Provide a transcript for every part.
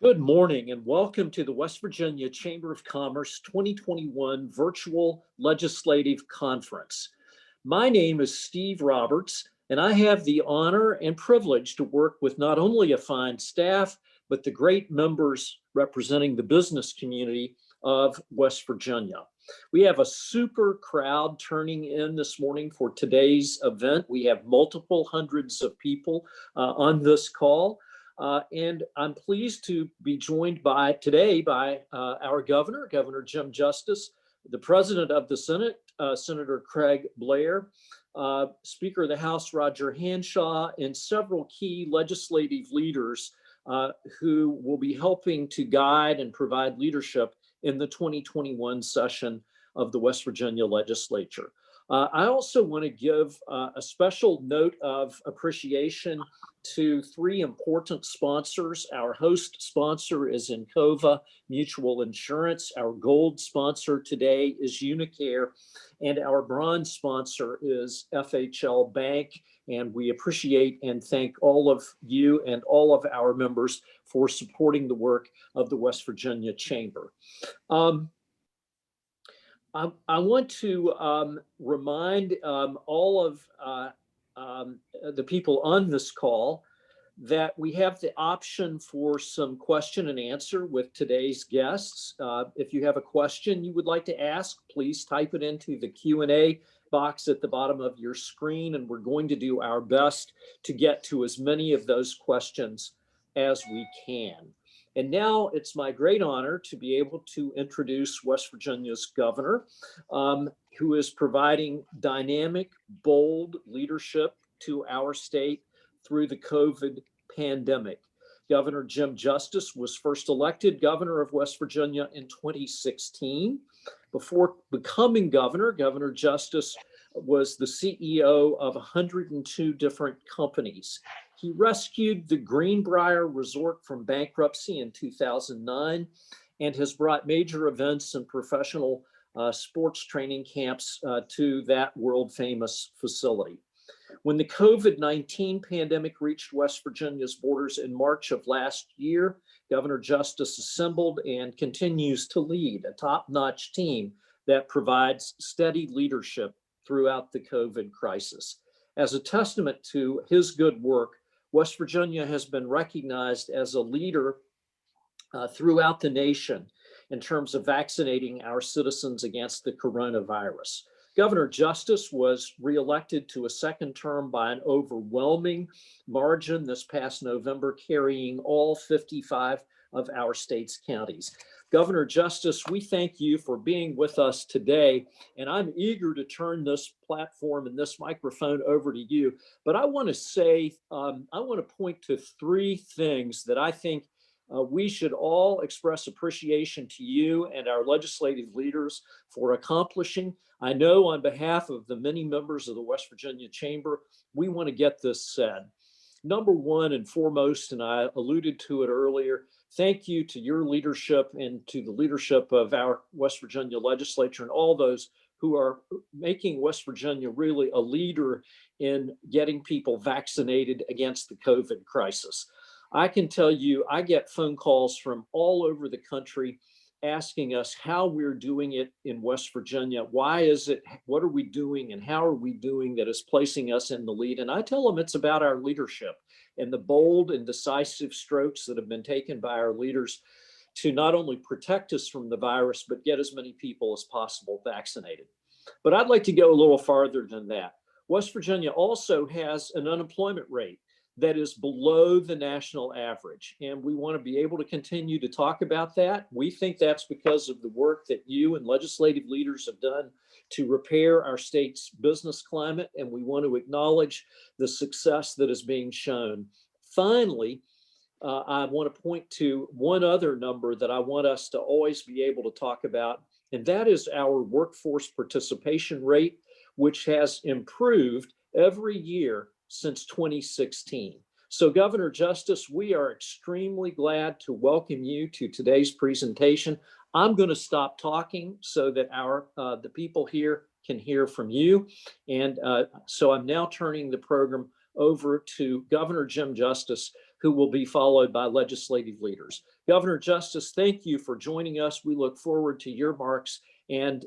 Good morning and welcome to the West Virginia Chamber of Commerce 2021 Virtual Legislative Conference. My name is Steve Roberts, and I have the honor and privilege to work with not only a fine staff, but the great members representing the business community of West Virginia. We have a super crowd turning in this morning for today's event. We have multiple hundreds of people on this call. And I'm pleased to be joined today by our governor, Governor Jim Justice, the president of the Senate, Senator Craig Blair, Speaker of the House, Roger Hanshaw, and several key legislative leaders who will be helping to guide and provide leadership in the 2021 session of the West Virginia Legislature. I also want to give a special note of appreciation to three important sponsors. Our host sponsor is Encova Mutual Insurance. Our gold sponsor today is Unicare, and our bronze sponsor is FHL Bank. And we appreciate and thank all of you and all of our members for supporting the work of the West Virginia Chamber. I want to remind all of the people on this call that we have the option for some question and answer with today's guests. If you have a question you would like to ask, please type it into the Q&A box at the bottom of your screen, and we're going to do our best to get to as many of those questions as we can. And now it's my great honor to be able to introduce West Virginia's governor, who is providing dynamic, bold leadership to our state through the COVID pandemic. Governor Jim Justice was first elected governor of West Virginia in 2016. Before becoming governor, Governor Justice was the CEO of 102 different companies. He rescued the Greenbrier Resort from bankruptcy in 2009 and has brought major events and professional sports training camps to that world-famous facility. When the COVID-19 pandemic reached West Virginia's borders in March of last year, Governor Justice assembled and continues to lead a top-notch team that provides steady leadership throughout the COVID crisis. As a testament to his good work, West Virginia has been recognized as a leader throughout the nation in terms of vaccinating our citizens against the coronavirus. Governor Justice was reelected to a second term by an overwhelming margin this past November, carrying all 55 of our state's counties. Governor Justice, we thank you for being with us today, and I'm eager to turn this platform and this microphone over to you. But I want to say, I want to point to three things that I think we should all express appreciation to you and our legislative leaders for accomplishing. I know on behalf of the many members of the West Virginia Chamber, we want to get this said. Number one and foremost, and I alluded to it earlier, thank you to your leadership and to the leadership of our West Virginia legislature and all those who are making West Virginia really a leader in getting people vaccinated against the COVID crisis. I can tell you, I get phone calls from all over the country asking us how we're doing it in West Virginia. Why is it, what are we doing and how are we doing that is placing us in the lead? And I tell them it's about our leadership and the bold and decisive strokes that have been taken by our leaders to not only protect us from the virus, but get as many people as possible vaccinated. But I'd like to go a little farther than that. West Virginia also has an unemployment rate that is below the national average. And we want to be able to continue to talk about that. We think that's because of the work that you and legislative leaders have done to repair our state's business climate. And we want to acknowledge the success that is being shown. Finally, I want to point to one other number that I want us to always be able to talk about, and that is our workforce participation rate, which has improved every year since 2016. So Governor Justice, we are extremely glad to welcome you to today's presentation. I'm going to stop talking so that the people here can hear from you. And so I'm now turning the program over to Governor Jim Justice, who will be followed by legislative leaders. Governor Justice, thank you for joining us. We look forward to your remarks and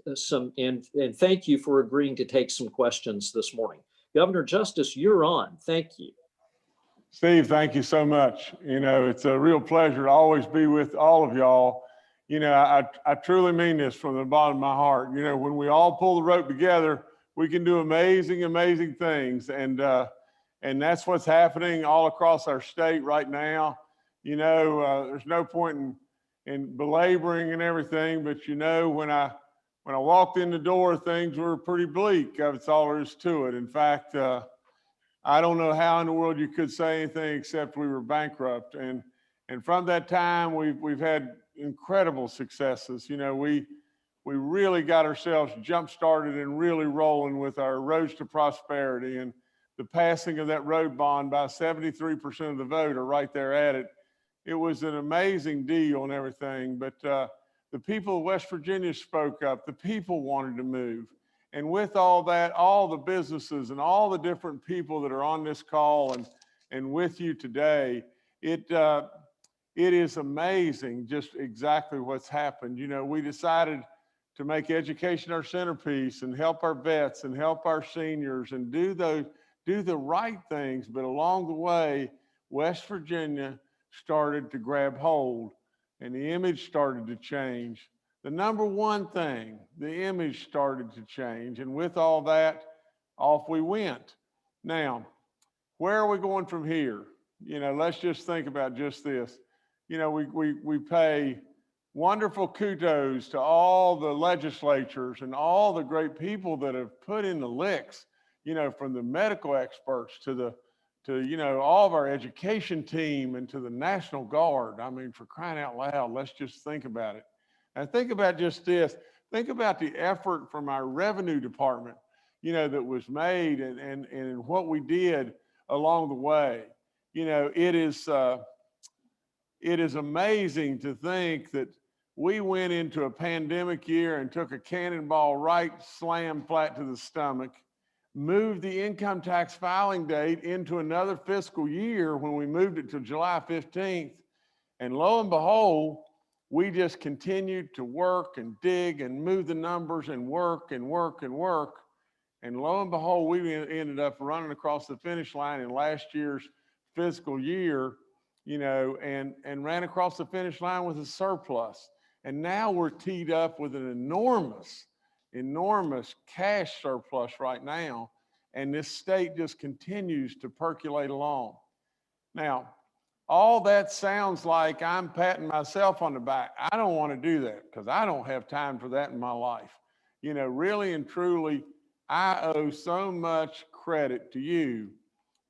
thank you for agreeing to take some questions this morning. Governor Justice, you're on. Thank you. Steve, thank you so much. You know, it's a real pleasure to always be with all of y'all. You know, I truly mean this from the bottom of my heart. You know, when we all pull the rope together, we can do amazing, amazing things. And that's what's happening all across our state right now. You know, there's no point in belaboring and everything, but you know, when I walked in the door, things were pretty bleak. That's all there is to it. In fact, I don't know how in the world you could say anything except we were bankrupt. And from that time, we've had incredible successes. You know, we really got ourselves jump started and really rolling with our roads to prosperity, and the passing of that road bond by 73% of the vote are right there at it. It was an amazing deal and everything, but the people of West Virginia spoke up. The people wanted to move. And with all that, all the businesses and all the different people that are on this call and with you today, it is amazing just exactly what's happened. You know, we decided to make education our centerpiece and help our vets and help our seniors and do the right things. But along the way, West Virginia started to grab hold and the image started to change. The number one thing, the image started to change. And with all that, off we went. Now, where are we going from here? You know, let's just think about just this. You know, we pay wonderful kudos to all the legislatures and all the great people that have put in the licks, you know, from the medical experts to you know, all of our education team and to the National Guard. I mean, for crying out loud, let's just think about it. And think about just this. Think about the effort from our revenue department, you know, that was made and what we did along the way. You know, it is amazing to think that we went into a pandemic year and took a cannonball right slam flat to the stomach, moved the income tax filing date into another fiscal year when we moved it to July 15th. And lo and behold, we just continued to work and dig and move the numbers and work and work and work. And lo and behold, we ended up running across the finish line in last year's fiscal year, you know, and ran across the finish line with a surplus. And now we're teed up with an enormous cash surplus right now. And this state just continues to percolate along. Now, all that sounds like I'm patting myself on the back. I don't want to do that because I don't have time for that in my life. You know, really and truly, I owe so much credit to you,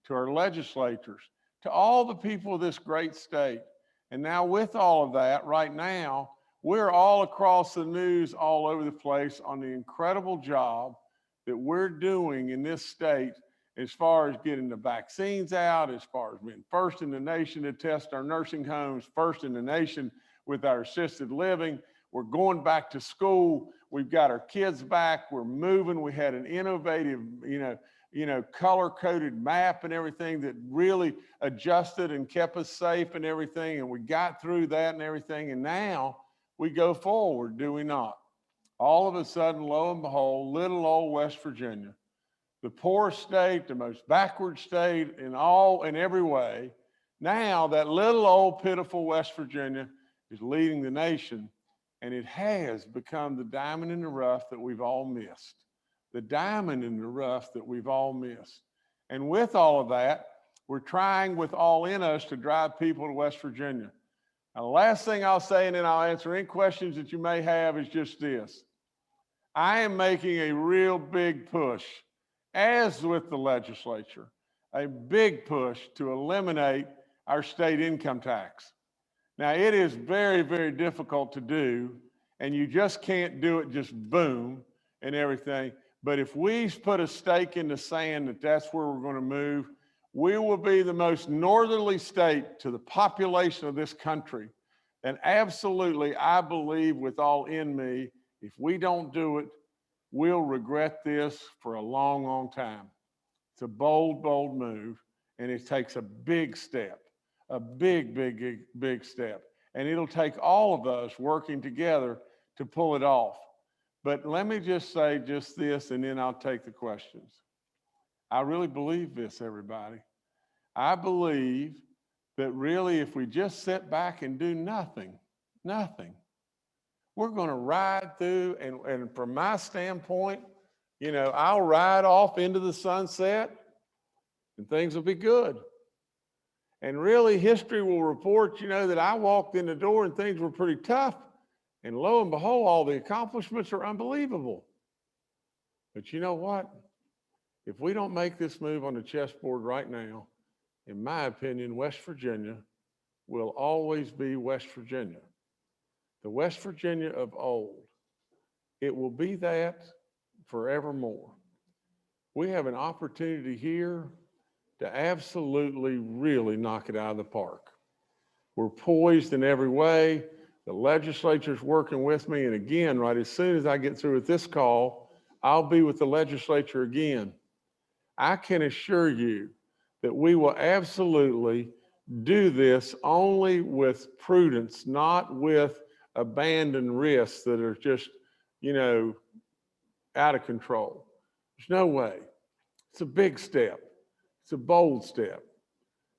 to our legislators, to all the people of this great state. And now with all of that, right now, we're all across the news all over the place on the incredible job that we're doing in this state as far as getting the vaccines out, as far as being first in the nation to test our nursing homes, first in the nation with our assisted living. We're going back to school. We've got our kids back. We're moving. We had an innovative, color-coded map and everything that really adjusted and kept us safe and everything. And we got through that and everything. And now we go forward, do we not? All of a sudden, lo and behold, little old West Virginia, the poorest state, the most backward state in every way. Now that little old pitiful West Virginia is leading the nation, and it has become the diamond in the rough that we've all missed. The diamond in the rough that we've all missed. And with all of that, we're trying with all in us to drive people to West Virginia. Now, the last thing I'll say, and then I'll answer any questions that you may have, is just this. I am making a real big push, as with the legislature, a big push to eliminate our state income tax. Now, it is very, very difficult to do, and you just can't do it just boom and everything. But if we put a stake in the sand that that's where we're going to move, we will be the most northerly state to the population of this country. And absolutely, I believe with all in me, if we don't do it, we'll regret this for a long, long time. It's a bold, bold move, and it takes a big step a big, big, big, big step. And it'll take all of us working together to pull it off. But let me just say just this, and then I'll take the questions. I really believe this, everybody. I believe that really if we just sit back and do nothing, we're going to ride through. And from my standpoint, you know, I'll ride off into the sunset and things will be good. And really history will report, you know, that I walked in the door and things were pretty tough. And lo and behold, all the accomplishments are unbelievable. But you know what? If we don't make this move on the chessboard right now, in my opinion, West Virginia will always be West Virginia. The West Virginia of old. It will be that forevermore. We have an opportunity here to absolutely really knock it out of the park. We're poised in every way. The legislature's working with me. And again, right as soon as I get through with this call, I'll be with the legislature again. I can assure you that we will absolutely do this only with prudence, not with abandoned risks that are just, you know, out of control. There's no way. It's a big step. It's a bold step.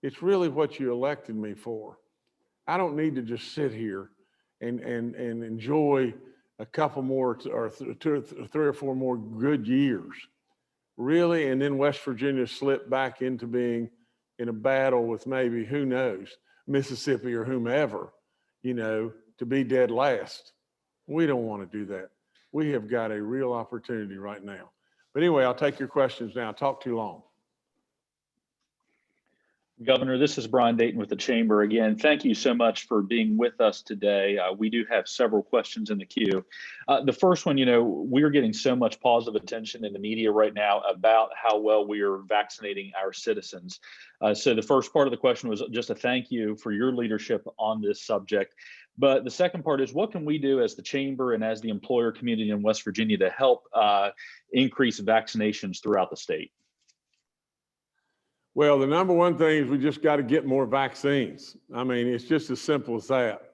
It's really what you elected me for. I don't need to just sit here and enjoy a couple more or three or four more good years. Really, and then West Virginia slipped back into being in a battle with maybe, who knows, Mississippi or whomever, you know, to be dead last. We don't want to do that. We have got a real opportunity right now. But anyway, I'll take your questions now. Talk too long. Governor, this is Brian Dayton with the Chamber again. Thank you so much for being with us today. We do have several questions in the queue. The first one, you know, we're getting so much positive attention in the media right now about how well we are vaccinating our citizens. So the first part of the question was just a thank you for your leadership on this subject. But the second part is, what can we do as the Chamber and as the employer community in West Virginia to help increase vaccinations throughout the state? Well, the number one thing is we just got to get more vaccines. I mean, it's just as simple as that.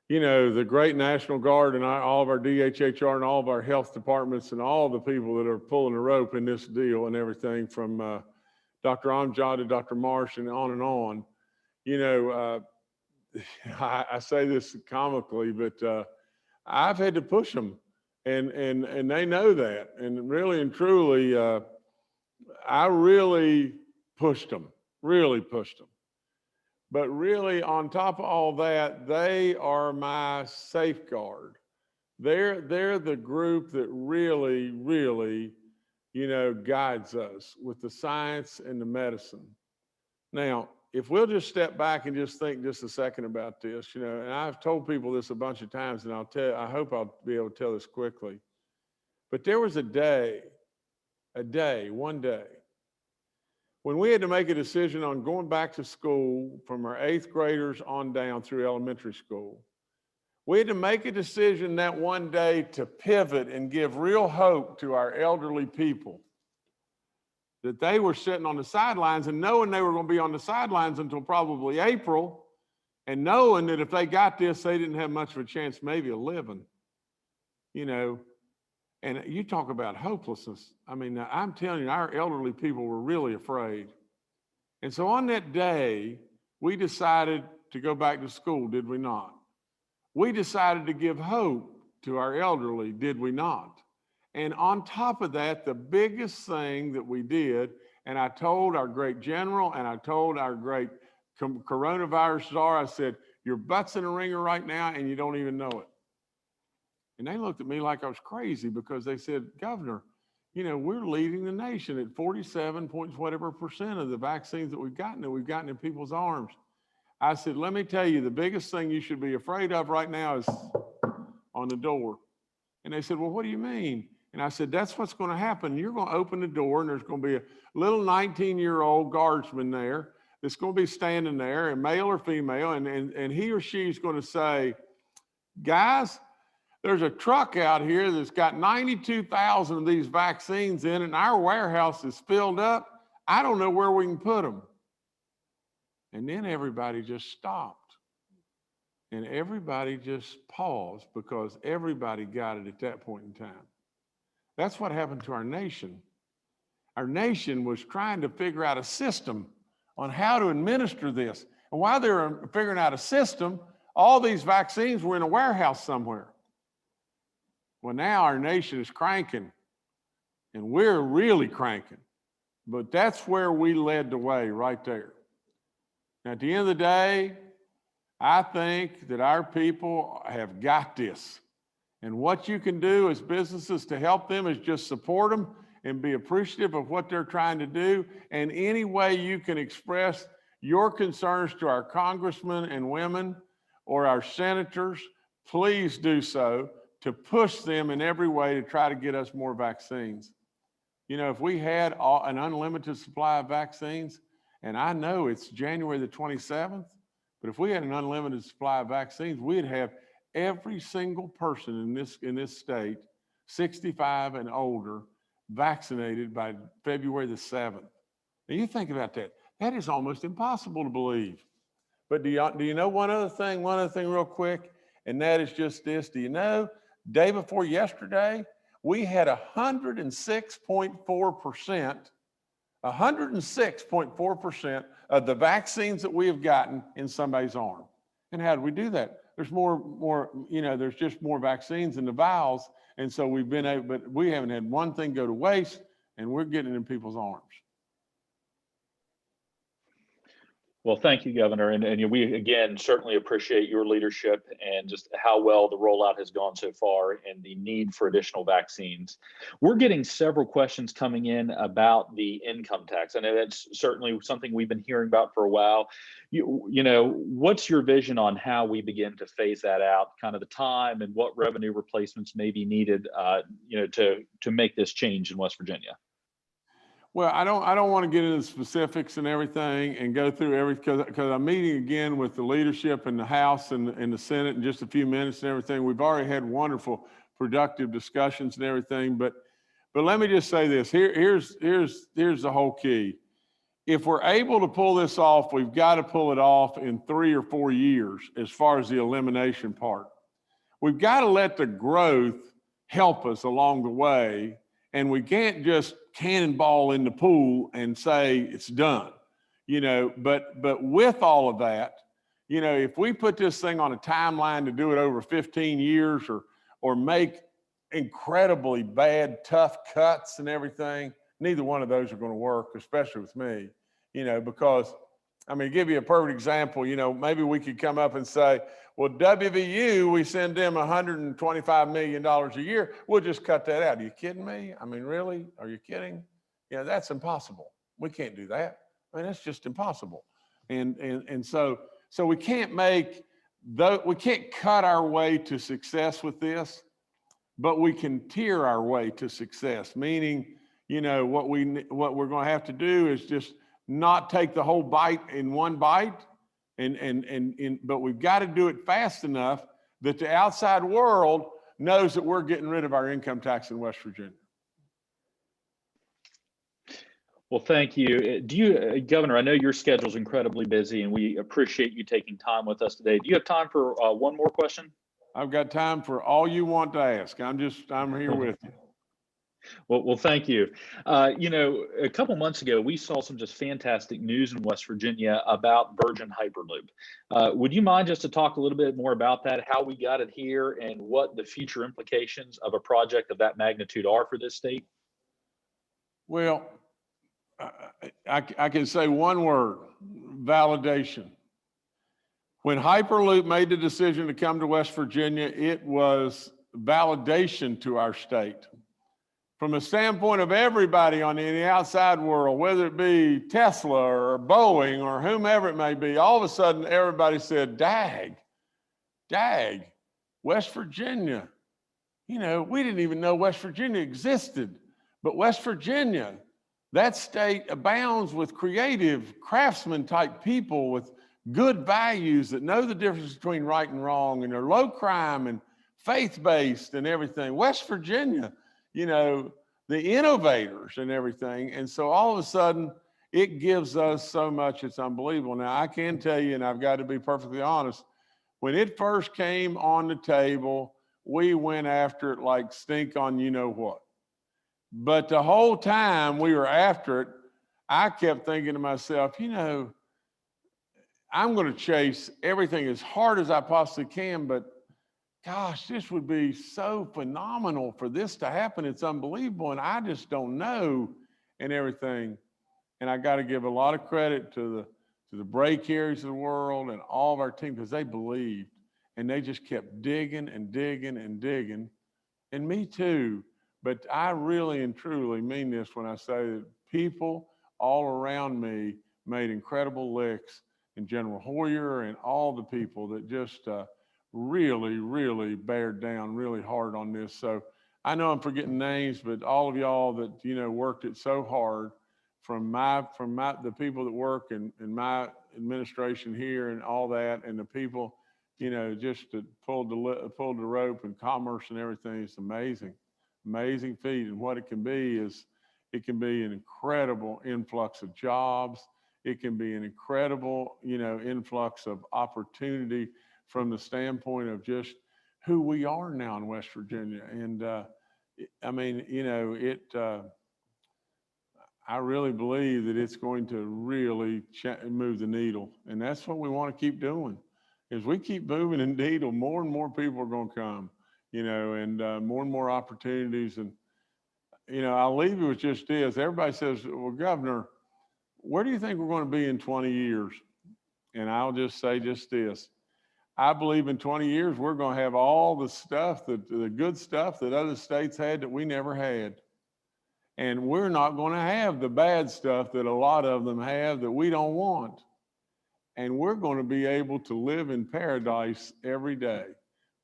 You know, the great National Guard and all of our DHHR and all of our health departments and all the people that are pulling the rope in this deal and everything from Dr. Hanshaw to Dr. Marsh and on. You know, I say this comically, but I've had to push them and they know that. And really and truly, I really pushed them. But really, on top of all that, they are my safeguard. They're the group that really, you know, guides us with the science and the medicine. Now, if we'll just step back and just think just a second about this, you know, and I've told people this a bunch of times, and I hope I'll be able to tell this quickly. But there was one day, when we had to make a decision on going back to school from our 8th graders on down through elementary school. We had to make a decision that one day to pivot and give real hope to our elderly people, that they were sitting on the sidelines and knowing they were going to be on the sidelines until probably April, and knowing that if they got this, they didn't have much of a chance maybe of living, you know. And you talk about hopelessness. I mean, I'm telling you, our elderly people were really afraid. And so on that day, we decided to go back to school, did we not? We decided to give hope to our elderly, did we not? And on top of that, the biggest thing that we did, and I told our great general and I told our great coronavirus czar, I said, your butt's in a ringer right now and you don't even know it. And they looked at me like I was crazy because they said, Governor, you know, we're leading the nation at 47 point whatever percent of the vaccines that we've gotten in people's arms. I said, let me tell you, the biggest thing you should be afraid of right now is on the door. And they said, well, what do you mean? And I said, that's what's going to happen. You're going to open the door and there's going to be a little 19-year-old guardsman there that's going to be standing there, and male or female, and he or she is going to say, guys, there's a truck out here that's got 92,000 of these vaccines in it, and our warehouse is filled up. I don't know where we can put them. And then everybody just stopped. And everybody just paused because everybody got it at that point in time. That's what happened to our nation. Our nation was trying to figure out a system on how to administer this. And while they were figuring out a system, all these vaccines were in a warehouse somewhere. Well, now our nation is cranking, and we're really cranking. But that's where we led the way, right there. Now, at the end of the day, I think that our people have got this. And what you can do as businesses to help them is just support them and be appreciative of what they're trying to do. And any way you can express your concerns to our congressmen and women or our senators, please do so, to push them in every way to try to get us more vaccines. You know, if we had an unlimited supply of vaccines, and I know it's January the 27th, but if we had an unlimited supply of vaccines, we'd have every single person in this state, 65 and older, vaccinated by February the 7th. Now you think about that. That is almost impossible to believe. But do you know one other thing real quick? And that is just this. Do you know, day before yesterday, we had 106.4% of the vaccines that we have gotten in somebody's arm. And how did we do that? There's there's just more vaccines in the vials. And so we've been able, but we haven't had one thing go to waste, and we're getting it in people's arms. Well, thank you, Governor. And we, again, certainly appreciate your leadership and just how well the rollout has gone so far and the need for additional vaccines. We're getting several questions coming in about the income tax. I know that's certainly something we've been hearing about for a while. You know, what's your vision on how we begin to phase that out, kind of the time and what revenue replacements may be needed, to make this change in West Virginia? Well, I don't want to get into specifics and everything and go through everything because I'm meeting again with the leadership in the House and the Senate in just a few minutes and everything. We've already had wonderful, productive discussions and everything. But let me just say this. Here's the whole key. If we're able to pull this off, we've got to pull it off in 3 or 4 years as far as the elimination part. We've got to let the growth help us along the way. And we can't just cannonball in the pool and say it's done, but with all of that, if we put this thing on a timeline to do it over 15 years or make incredibly bad, tough cuts and everything, neither one of those are going to work, especially with me, because to give you a perfect example, maybe we could come up and say, well, WVU, we send them $125 million a year. We'll just cut that out. Are you kidding me? Really? Are you kidding? That's impossible. We can't do that. That's just impossible. And so we can't we can't cut our way to success with this, but we can tier our way to success. Meaning, what we're going to have to do is just not take the whole bite in one bite. But we've got to do it fast enough that the outside world knows that we're getting rid of our income tax in West Virginia. Well, thank you. Governor, I know your schedule is incredibly busy and we appreciate you taking time with us today. Do you have time for one more question? I've got time for all you want to ask. I'm here with you. Well, thank you. A couple months ago, we saw some just fantastic news in West Virginia about Virgin Hyperloop. Would you mind just to talk a little bit more about that, how we got it here, and what the future implications of a project of that magnitude are for this state? Well, I can say one word: validation. When Hyperloop made the decision to come to West Virginia, it was validation to our state. From a standpoint of everybody in the outside world, whether it be Tesla or Boeing or whomever it may be, all of a sudden everybody said, dag, West Virginia. We didn't even know West Virginia existed, but West Virginia, that state abounds with creative craftsman type people with good values that know the difference between right and wrong, and they're low crime and faith-based and everything. West Virginia, the innovators and everything. And so all of a sudden it gives us so much, it's unbelievable. Now, I can tell you, and I've got to be perfectly honest, when it first came on the table, we went after it like stink on you know what. But the whole time we were after it, I kept thinking to myself, you know, I'm going to chase everything as hard as I possibly can, but gosh, this would be so phenomenal for this to happen. It's unbelievable, and I just don't know and everything. And I got to give a lot of credit to the break areas of the world and all of our team, because they believed and they just kept digging and digging and digging, and me too. But I really and truly mean this when I say that people all around me made incredible licks, and General Hoyer and all the people that just really, really bared down really hard on this. So I know I'm forgetting names, but all of y'all that, you know, worked it so hard, from the people that work in my administration here and all that, and the people, you know, just that pulled the rope and commerce and everything. It's amazing feat. And what it can be is, it can be an incredible influx of jobs. It can be an incredible, you know, influx of opportunity from the standpoint of just who we are now in West Virginia. And I mean, you know, I really believe that it's going to really move the needle. And that's what we want to keep doing. As we keep moving the needle, more and more people are going to come, you know, and more and more opportunities. And, you know, I'll leave you with just this. Everybody says, well, Governor, where do you think we're going to be in 20 years? And I'll just say just this. I believe in 20 years, we're going to have all the stuff, the good stuff that other states had that we never had. And we're not going to have the bad stuff that a lot of them have that we don't want. And we're going to be able to live in paradise every day,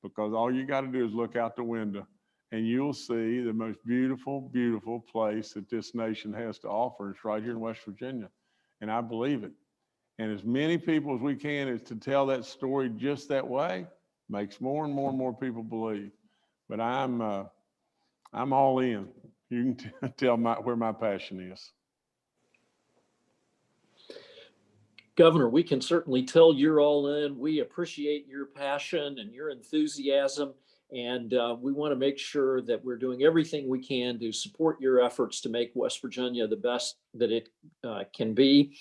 because all you got to do is look out the window and you'll see the most beautiful, beautiful place that this nation has to offer. It's right here in West Virginia. And I believe it. And as many people as we can is to tell that story just that way, makes more and more and more people believe. But I'm all in. You can tell where my passion is. Governor, we can certainly tell you're all in. We appreciate your passion and your enthusiasm, and we want to make sure that we're doing everything we can to support your efforts to make West Virginia the best that it can be.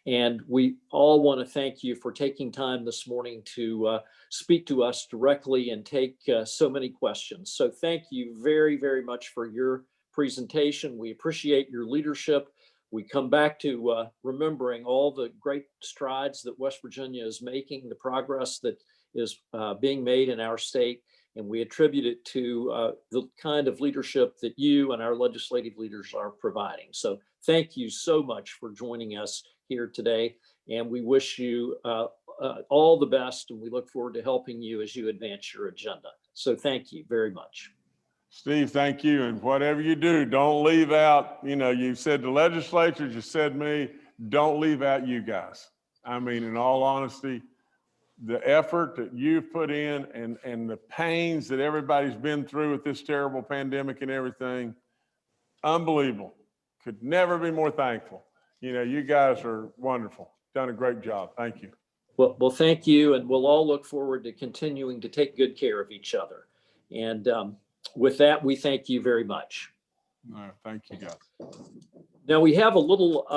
And we all want to thank you for taking time this morning to speak to us directly and take so many questions. So thank you very, very much for your presentation. We appreciate your leadership. We come back to remembering all the great strides that West Virginia is making, the progress that is being made in our state, and we attribute it to the kind of leadership that you and our legislative leaders are providing. So thank you so much for joining us here today, and we wish you all the best, and we look forward to helping you as you advance your agenda. So thank you very much. Steve, thank you. And whatever you do, don't leave out, you know, you said the legislature, you said me, don't leave out you guys. I mean, in all honesty, the effort that you've put in and the pains that everybody's been through with this terrible pandemic and everything, unbelievable. Could never be more thankful. You know, you guys are wonderful. Done a great job. Thank you. Well, thank you. And we'll all look forward to continuing to take good care of each other. And with that, we thank you very much. No, thank you, guys. Now we have a little,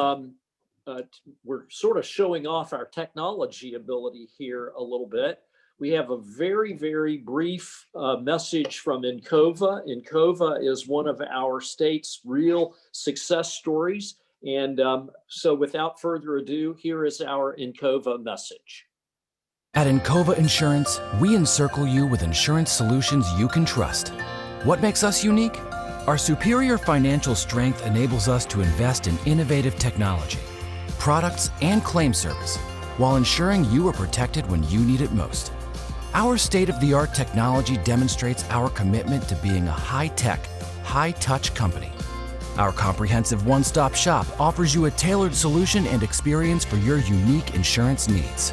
we're sort of showing off our technology ability here a little bit. We have a very, very brief message from Encova. Encova is one of our state's real success stories. And so without further ado, here is our Encova message. At Encova Insurance, we encircle you with insurance solutions you can trust. What makes us unique? Our superior financial strength enables us to invest in innovative technology, products, and claim service, while ensuring you are protected when you need it most. Our state-of-the-art technology demonstrates our commitment to being a high-tech, high-touch company. Our comprehensive one-stop shop offers you a tailored solution and experience for your unique insurance needs.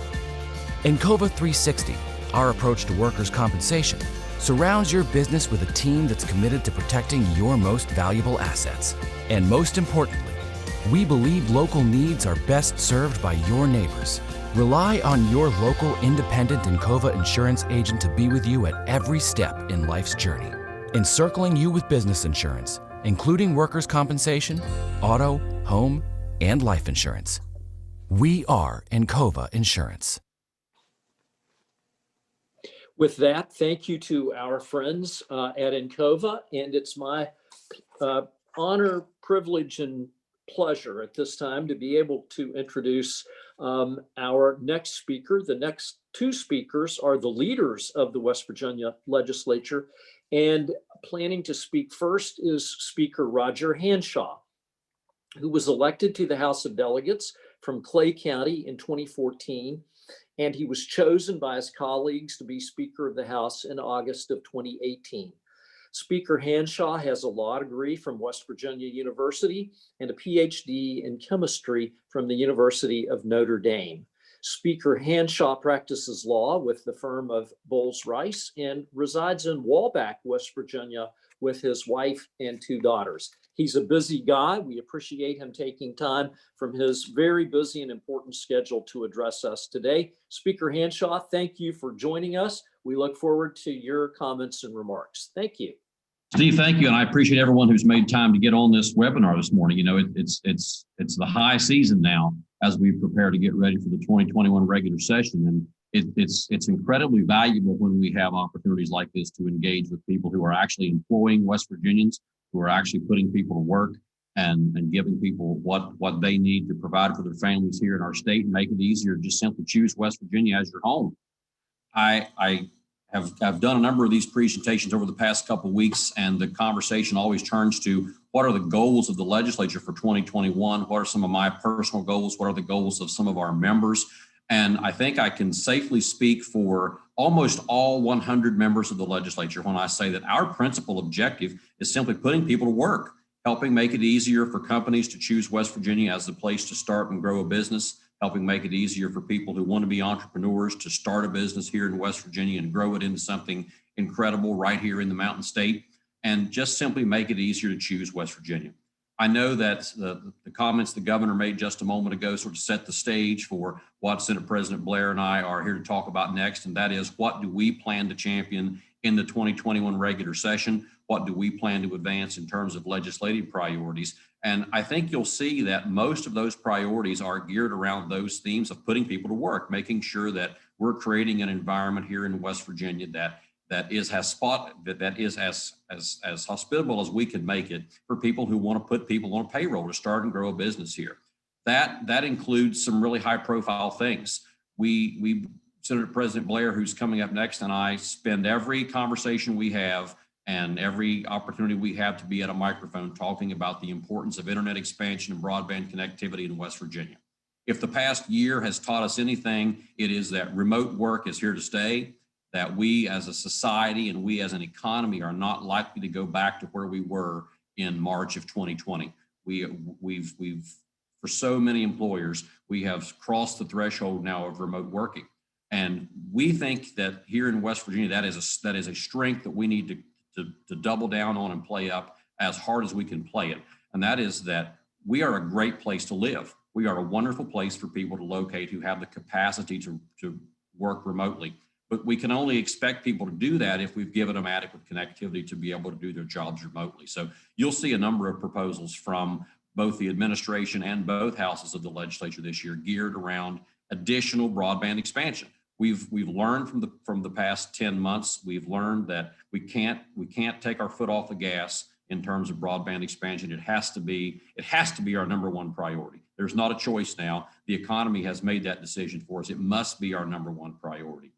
Encova 360, our approach to workers' compensation, surrounds your business with a team that's committed to protecting your most valuable assets. And most importantly, We believe local needs are best served by your neighbors. Rely on your local independent Encova insurance agent to be with you at every step in life's journey, encircling you with business insurance, including workers' compensation, auto, home, and life insurance. We are Encova Insurance. With that, thank you to our friends at Encova, and it's my honor, privilege, and pleasure at this time to be able to introduce our next speaker. The next two speakers are the leaders of the West Virginia Legislature, and planning to speak first is Speaker Roger Hanshaw, who was elected to the House of Delegates from Clay County in 2014. And he was chosen by his colleagues to be Speaker of the House in August of 2018. Speaker Hanshaw has a law degree from West Virginia University and a PhD in chemistry from the University of Notre Dame. Speaker Hanshaw practices law with the firm of Bowles Rice and resides in Walbeck, West Virginia, with his wife and two daughters. He's a busy guy. We appreciate him taking time from his very busy and important schedule to address us today. Speaker Hanshaw, thank you for joining us. We look forward to your comments and remarks. Thank you. Steve, thank you. And I appreciate everyone who's made time to get on this webinar this morning. You know, it's the high season now as we prepare to get ready for the 2021 regular session. And it's incredibly valuable when we have opportunities like this to engage with people who are actually employing West Virginians, who are actually putting people to work and giving people what they need to provide for their families here in our state and make it easier to just simply choose West Virginia as your home. I've done a number of these presentations over the past couple of weeks, and the conversation always turns to what are the goals of the legislature for 2021? What are some of my personal goals? What are the goals of some of our members? And I think I can safely speak for almost all 100 members of the legislature when I say that our principal objective is simply putting people to work, helping make it easier for companies to choose West Virginia as the place to start and grow a business, helping make it easier for people who want to be entrepreneurs to start a business here in West Virginia and grow it into something incredible right here in the Mountain State, and just simply make it easier to choose West Virginia. I know that the comments the governor made just a moment ago sort of set the stage for what Senate President Blair and I are here to talk about next, and that is what do we plan to champion in the 2021 regular session? What do we plan to advance in terms of legislative priorities? And I think you'll see that most of those priorities are geared around those themes of putting people to work, making sure that we're creating an environment here in West Virginia that is as hospitable as we can make it for people who want to put people on a payroll to start and grow a business here. That includes some really high profile things. We Senator President Blair, who's coming up next, and I spend every conversation we have and every opportunity we have to be at a microphone talking about the importance of internet expansion and broadband connectivity in West Virginia. If the past year has taught us anything, it is that remote work is here to stay, that we as a society and we as an economy are not likely to go back to where we were in March of 2020. We've for so many employers, we have crossed the threshold now of remote working. And we think that here in West Virginia, that is a strength that we need to double down on and play up as hard as we can play it. And that is that we are a great place to live. We are a wonderful place for people to locate who have the capacity to work remotely. But we can only expect people to do that if we've given them adequate connectivity to be able to do their jobs remotely. So you'll see a number of proposals from both the administration and both houses of the legislature this year geared around additional broadband expansion. We've learned from the past 10 months, we've learned that we can't take our foot off the gas in terms of broadband expansion. It has to be our number one priority. There's not a choice now. The economy has made that decision for us. It must be our number one priority.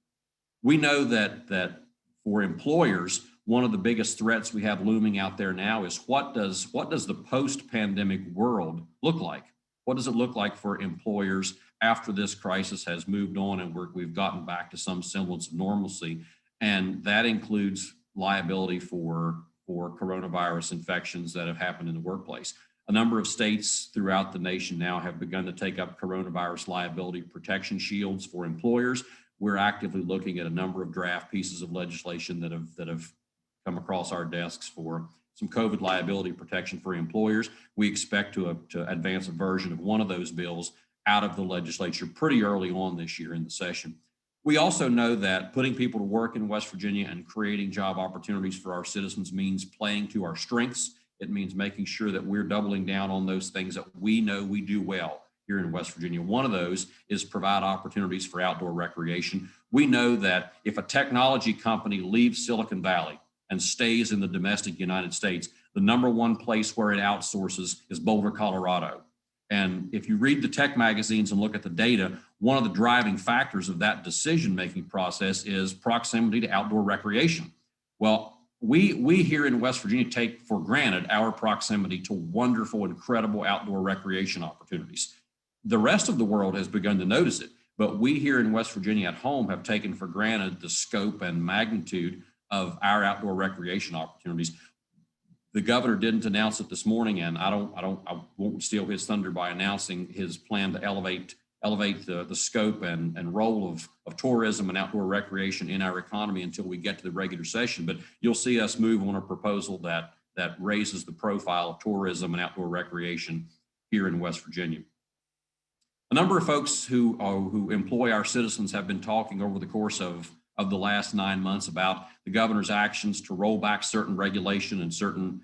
We know that for employers, one of the biggest threats we have looming out there now is what does the post-pandemic world look like? What does it look like for employers after this crisis has moved on and we've gotten back to some semblance of normalcy? And that includes liability for coronavirus infections that have happened in the workplace. A number of states throughout the nation now have begun to take up coronavirus liability protection shields for employers. We're actively looking at a number of draft pieces of legislation that have come across our desks for some COVID liability protection for employers. We expect to advance a version of one of those bills out of the legislature pretty early on this year in the session. We also know that putting people to work in West Virginia and creating job opportunities for our citizens means playing to our strengths. It means making sure that we're doubling down on those things that we know we do well here in West Virginia. One of those is provide opportunities for outdoor recreation. We know that if a technology company leaves Silicon Valley and stays in the domestic United States, the number one place where it outsources is Boulder, Colorado. And if you read the tech magazines and look at the data, one of the driving factors of that decision-making process is proximity to outdoor recreation. Well, we here in West Virginia take for granted our proximity to wonderful, incredible outdoor recreation opportunities. The rest of the world has begun to notice it, but we here in West Virginia at home have taken for granted the scope and magnitude of our outdoor recreation opportunities. The governor didn't announce it this morning, and I won't steal his thunder by announcing his plan to elevate the scope and role of tourism and outdoor recreation in our economy until we get to the regular session. But you'll see us move on a proposal that raises the profile of tourism and outdoor recreation here in West Virginia. A number of folks who employ our citizens have been talking over the course of the last 9 months about the governor's actions to roll back certain regulation and certain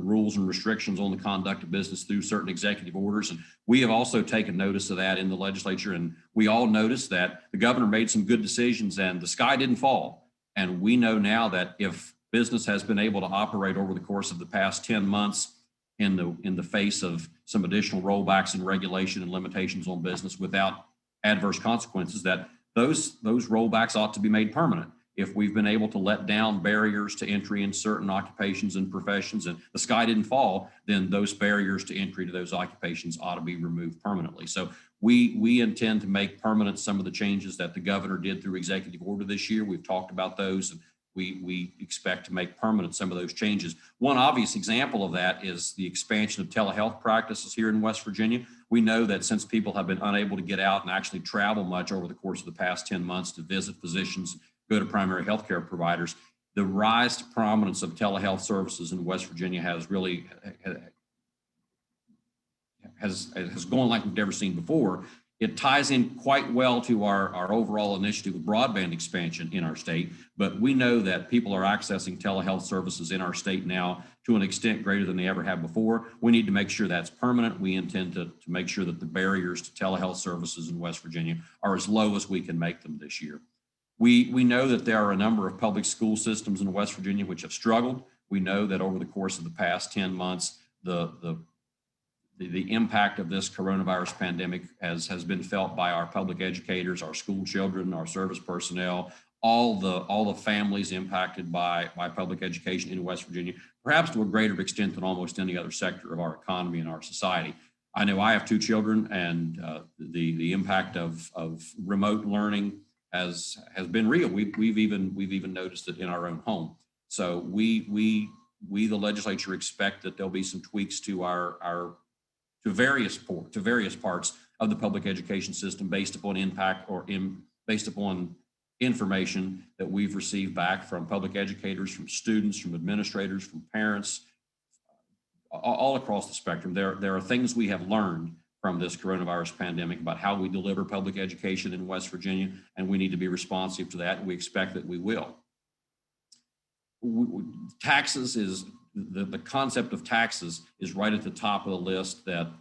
rules and restrictions on the conduct of business through certain executive orders. And we have also taken notice of that in the legislature. And we all noticed that the governor made some good decisions and the sky didn't fall. And we know now that if business has been able to operate over the course of the past 10 months in the face of some additional rollbacks in regulation and limitations on business without adverse consequences, that those rollbacks ought to be made permanent. If we've been able to let down barriers to entry in certain occupations and professions and the sky didn't fall, then those barriers to entry to those occupations ought to be removed permanently. So we intend to make permanent some of the changes that the governor did through executive order this year. We've talked about those, and we expect to make permanent some of those changes. One obvious example of that is the expansion of telehealth practices here in West Virginia. We know that since people have been unable to get out and actually travel much over the course of the past 10 months to visit physicians, go to primary healthcare providers, the rise to prominence of telehealth services in West Virginia has really has gone like we've never seen before. It ties in quite well to our overall initiative with broadband expansion in our state, but we know that people are accessing telehealth services in our state now to an extent greater than they ever have before. We need to make sure that's permanent. We intend to make sure that the barriers to telehealth services in West Virginia are as low as we can make them this year. We know that there are a number of public school systems in West Virginia which have struggled. We know that over the course of the past 10 months, the impact of this coronavirus pandemic has been felt by our public educators, our school children, our service personnel, all the families impacted by public education in West Virginia, perhaps to a greater extent than almost any other sector of our economy and our society. I know I have 2 children, and the impact of remote learning has been real. We've even noticed it in our own home. So we the legislature expect that there'll be some tweaks to to various parts of the public education system based upon impact or based upon information that we've received back from public educators, from students, from administrators, from parents, all across the spectrum. There are things we have learned from this coronavirus pandemic about how we deliver public education in West Virginia, and we need to be responsive to that, and we expect that we will. Taxes is the concept of taxes is right at the top of the list that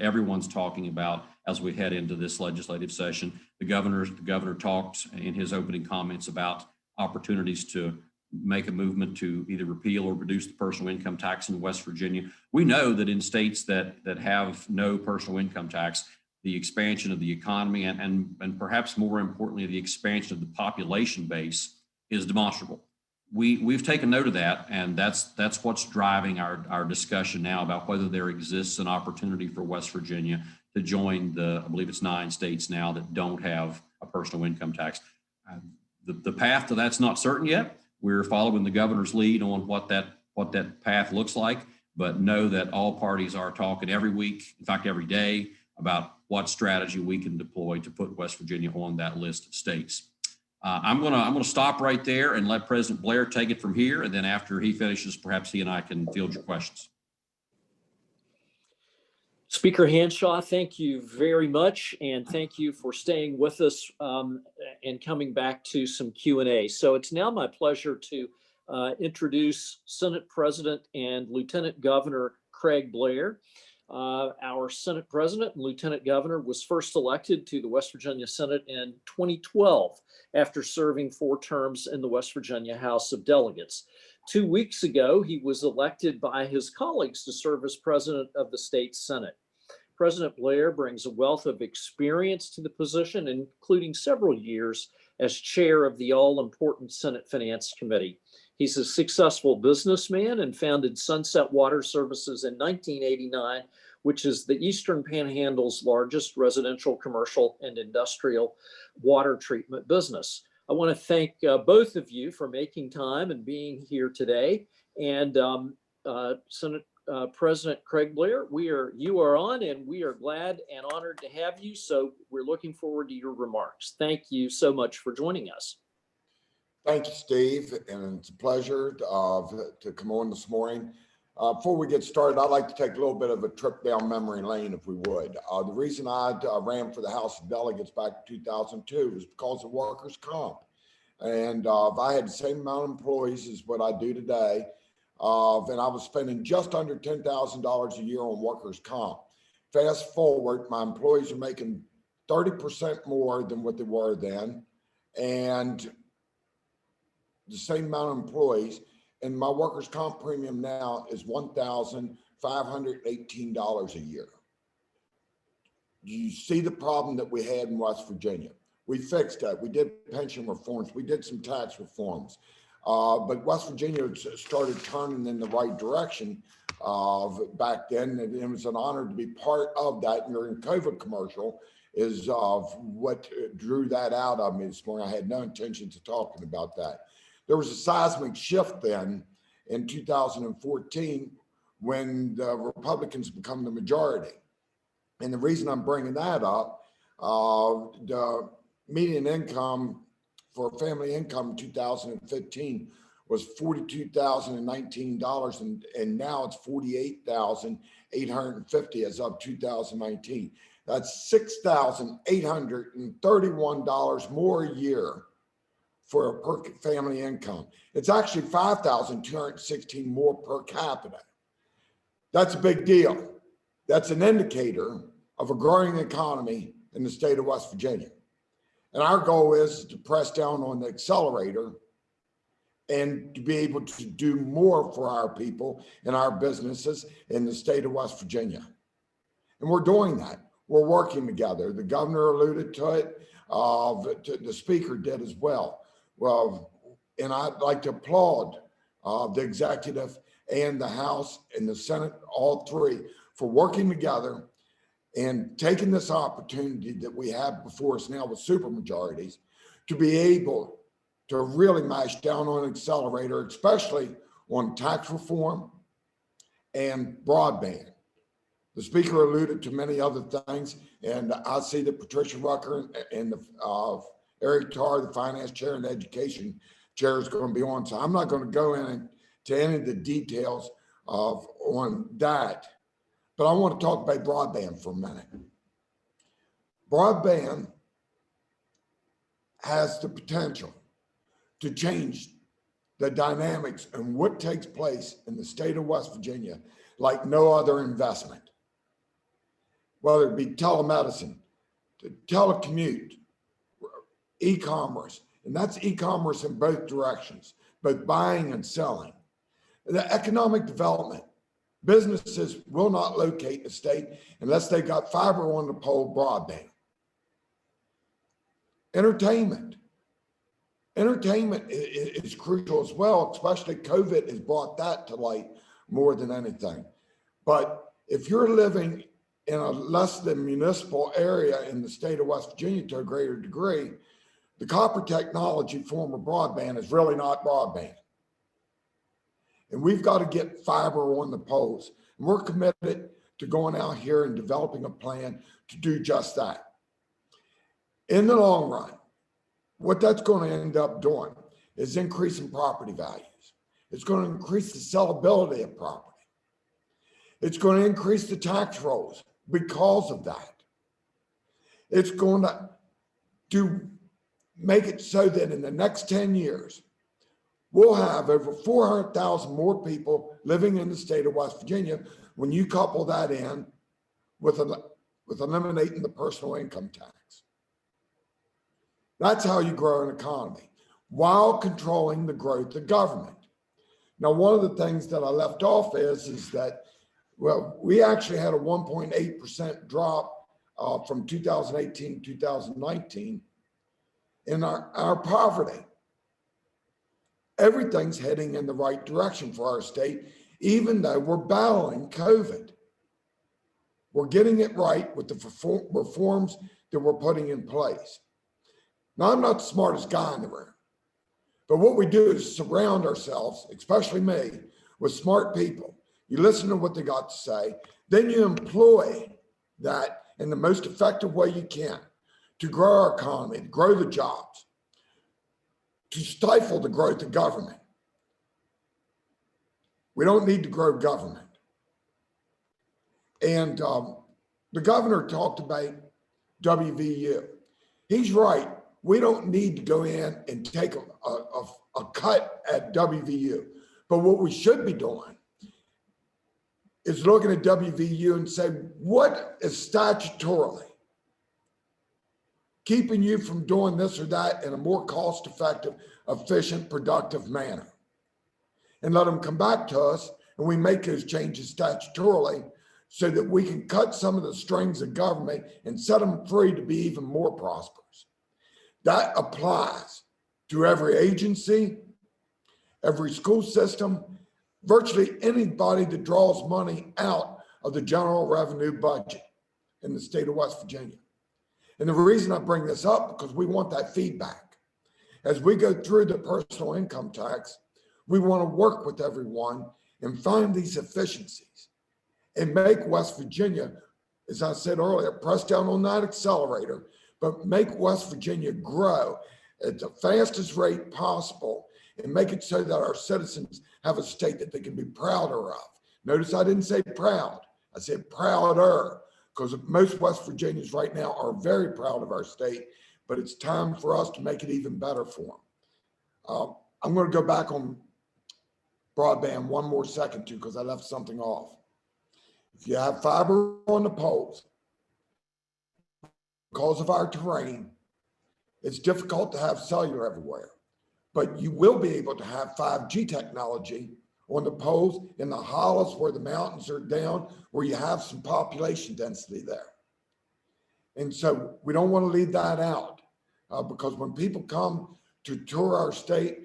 everyone's talking about as we head into this legislative session. The governor talked in his opening comments about opportunities to make a movement to either repeal or reduce the personal income tax in West Virginia. We know that in states that have no personal income tax, the expansion of the economy and perhaps more importantly, the expansion of the population base is demonstrable. We've taken note of that, and that's what's driving our discussion now about whether there exists an opportunity for West Virginia to join I believe it's 9 states now that don't have a personal income tax. The path to that's not certain yet. We're following the governor's lead on what that path looks like, but know that all parties are talking every week, in fact, every day, about what strategy we can deploy to put West Virginia on that list of states. I'm gonna stop right there and let President Blair take it from here. And then after he finishes, perhaps he and I can field your questions. Speaker Hanshaw, thank you very much, and thank you for staying with us and coming back to some Q&A. So it's now my pleasure to introduce Senate President and Lieutenant Governor Craig Blair. Our Senate President and Lieutenant Governor was first elected to the West Virginia Senate in 2012 after serving 4 terms in the West Virginia House of Delegates. 2 weeks ago, he was elected by his colleagues to serve as president of the state Senate. President Blair brings a wealth of experience to the position, including several years as chair of the all-important Senate Finance Committee. He's a successful businessman and founded Sunset Water Services in 1989, which is the Eastern Panhandle's largest residential, commercial, and industrial water treatment business. I want to thank both of you for making time and being here today. And Senate President Craig Blair, you are on, and we are glad and honored to have you. So we're looking forward to your remarks. Thank you so much for joining us. Thank you, Steve, and it's a pleasure to come on this morning. Before we get started, I'd like to take a little bit of a trip down memory lane, if we would. The reason I ran for the House of Delegates back in 2002 was because of workers' comp. And if I had the same amount of employees as what I do today, and I was spending just under $10,000 a year on workers' comp. Fast forward, my employees are making 30% more than what they were then, and the same amount of employees, and my workers' comp premium now is $1,518 a year. You see the problem that we had in West Virginia. We fixed that. We did pension reforms. We did some tax reforms. But West Virginia started turning in the right direction back then. And it was an honor to be part of that. And your COVID commercial is what drew that out of me this morning. I had no intention of talking about that. There was a seismic shift then in 2014 when the Republicans become the majority. And the reason I'm bringing that up, the median income for family income in 2015 was $42,019, and now it's $48,850 as of 2019. That's $6,831 more a year for a per family income. It's actually $5,216 more per capita. That's a big deal. That's an indicator of a growing economy in the state of West Virginia. And our goal is to press down on the accelerator and to be able to do more for our people and our businesses in the state of West Virginia. And we're doing that. We're working together. The governor alluded to it. The speaker did as well. Well, and I'd like to applaud the executive and the House and the Senate, all three, for working together and taking this opportunity that we have before us now with supermajorities to be able to really mash down on an accelerator, especially on tax reform and broadband. The speaker alluded to many other things, and I see that Patricia Rucker and Eric Tarr, the finance chair and education chair, is going to be on. So I'm not going to go into any of the details on that. But I want to talk about broadband for a minute. Broadband has the potential to change the dynamics and what takes place in the state of West Virginia like no other investment. Whether it be telemedicine, telecommute, e-commerce, and that's e-commerce in both directions, both buying and selling. The economic development. Businesses will not locate the state unless they've got fiber on the pole broadband. Entertainment. Entertainment is crucial as well, especially COVID has brought that to light more than anything. But if you're living in a less than municipal area in the state of West Virginia to a greater degree, the copper technology form of broadband is really not broadband. And we've got to get fiber on the poles. And we're committed to going out here and developing a plan to do just that. In the long run, what that's going to end up doing is increasing property values. It's going to increase the sellability of property. It's going to increase the tax rolls because of that. It's going to make it so that in the next 10 years, we'll have over 400,000 more people living in the state of West Virginia when you couple that in with eliminating the personal income tax. That's how you grow an economy while controlling the growth of government. Now, one of the things that I left off is that, well, we actually had a 1.8% drop from 2018 to 2019 in our poverty. Everything's heading in the right direction for our state, even though we're battling COVID. We're getting it right with the reforms that we're putting in place. Now, I'm not the smartest guy in the room, but what we do is surround ourselves, especially me, with smart people. You listen to what they got to say, then you employ that in the most effective way you can to grow our economy, to grow the jobs, to stifle the growth of government. We don't need to grow government. And the governor talked about WVU. He's right. We don't need to go in and take a cut at WVU. But what we should be doing is looking at WVU and say, what is statutorily keeping you from doing this or that in a more cost-effective, efficient, productive manner? And let them come back to us and we make those changes statutorily so that we can cut some of the strings of government and set them free to be even more prosperous. That applies to every agency, every school system, virtually anybody that draws money out of the general revenue budget in the state of West Virginia. And the reason I bring this up, because we want that feedback. As we go through the personal income tax, we want to work with everyone and find these efficiencies and make West Virginia, as I said earlier, press down on that accelerator, but make West Virginia grow at the fastest rate possible and make it so that our citizens have a state that they can be prouder of. Notice I didn't say proud, I said prouder, because most West Virginians right now are very proud of our state, but it's time for us to make it even better for them. I'm going to go back on broadband one more second too, because I left something off. If you have fiber on the poles, because of our terrain, it's difficult to have cellular everywhere, but you will be able to have 5G technology on the poles in the hollows where the mountains are down, where you have some population density there. And so we don't want to leave that out because when people come to tour our state,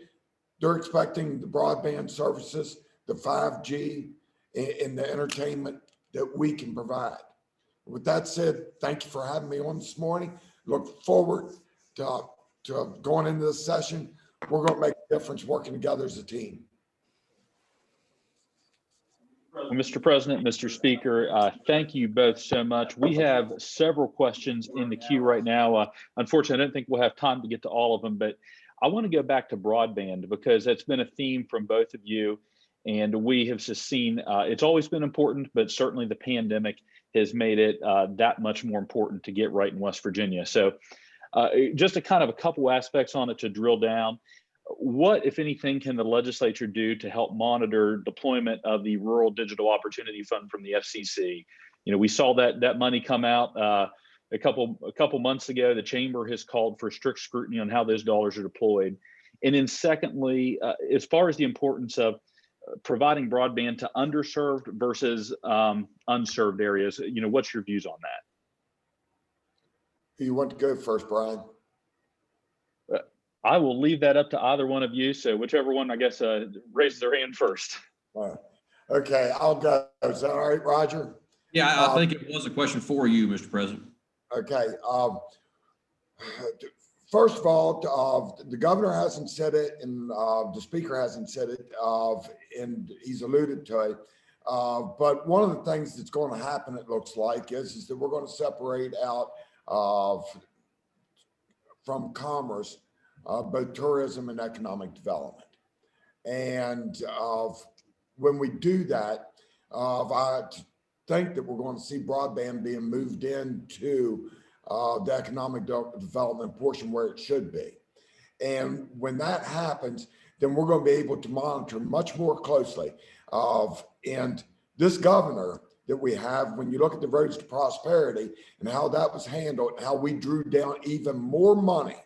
they're expecting the broadband services, the 5G, and the entertainment that we can provide. With that said, thank you for having me on this morning. Look forward to going into this session. We're going to make a difference working together as a team. Well, Mr. President, Mr. Speaker, thank you both so much. We have several questions in the queue right now. Unfortunately, I don't think we'll have time to get to all of them, but I want to go back to broadband because that's been a theme from both of you. And we have just seen, it's always been important, but certainly the pandemic has made it that much more important to get right in West Virginia. So just a couple aspects on it to drill down. What, if anything, can the legislature do to help monitor deployment of the Rural Digital Opportunity Fund from the FCC? You know, we saw that money come out a couple months ago. The chamber has called for strict scrutiny on how those dollars are deployed. And then secondly, as far as the importance of providing broadband to underserved versus unserved areas, you know, what's your views on that? You want to go first, Brian? I will leave that up to either one of you. So whichever one, I guess, raises their hand first. Okay, I'll go. Is that all right, Roger? Yeah, I think it was a question for you, Mr. President. Okay. First of all, the governor hasn't said it, and the speaker hasn't said it, and he's alluded to it. But one of the things that's going to happen, it looks like, is that we're going to separate out from commerce both tourism and economic development. And when we do that, I think that we're going to see broadband being moved into the economic development portion where it should be. And when that happens, then we're going to be able to monitor much more closely and this governor that we have, when you look at the roads to prosperity and how that was handled, how we drew down even more money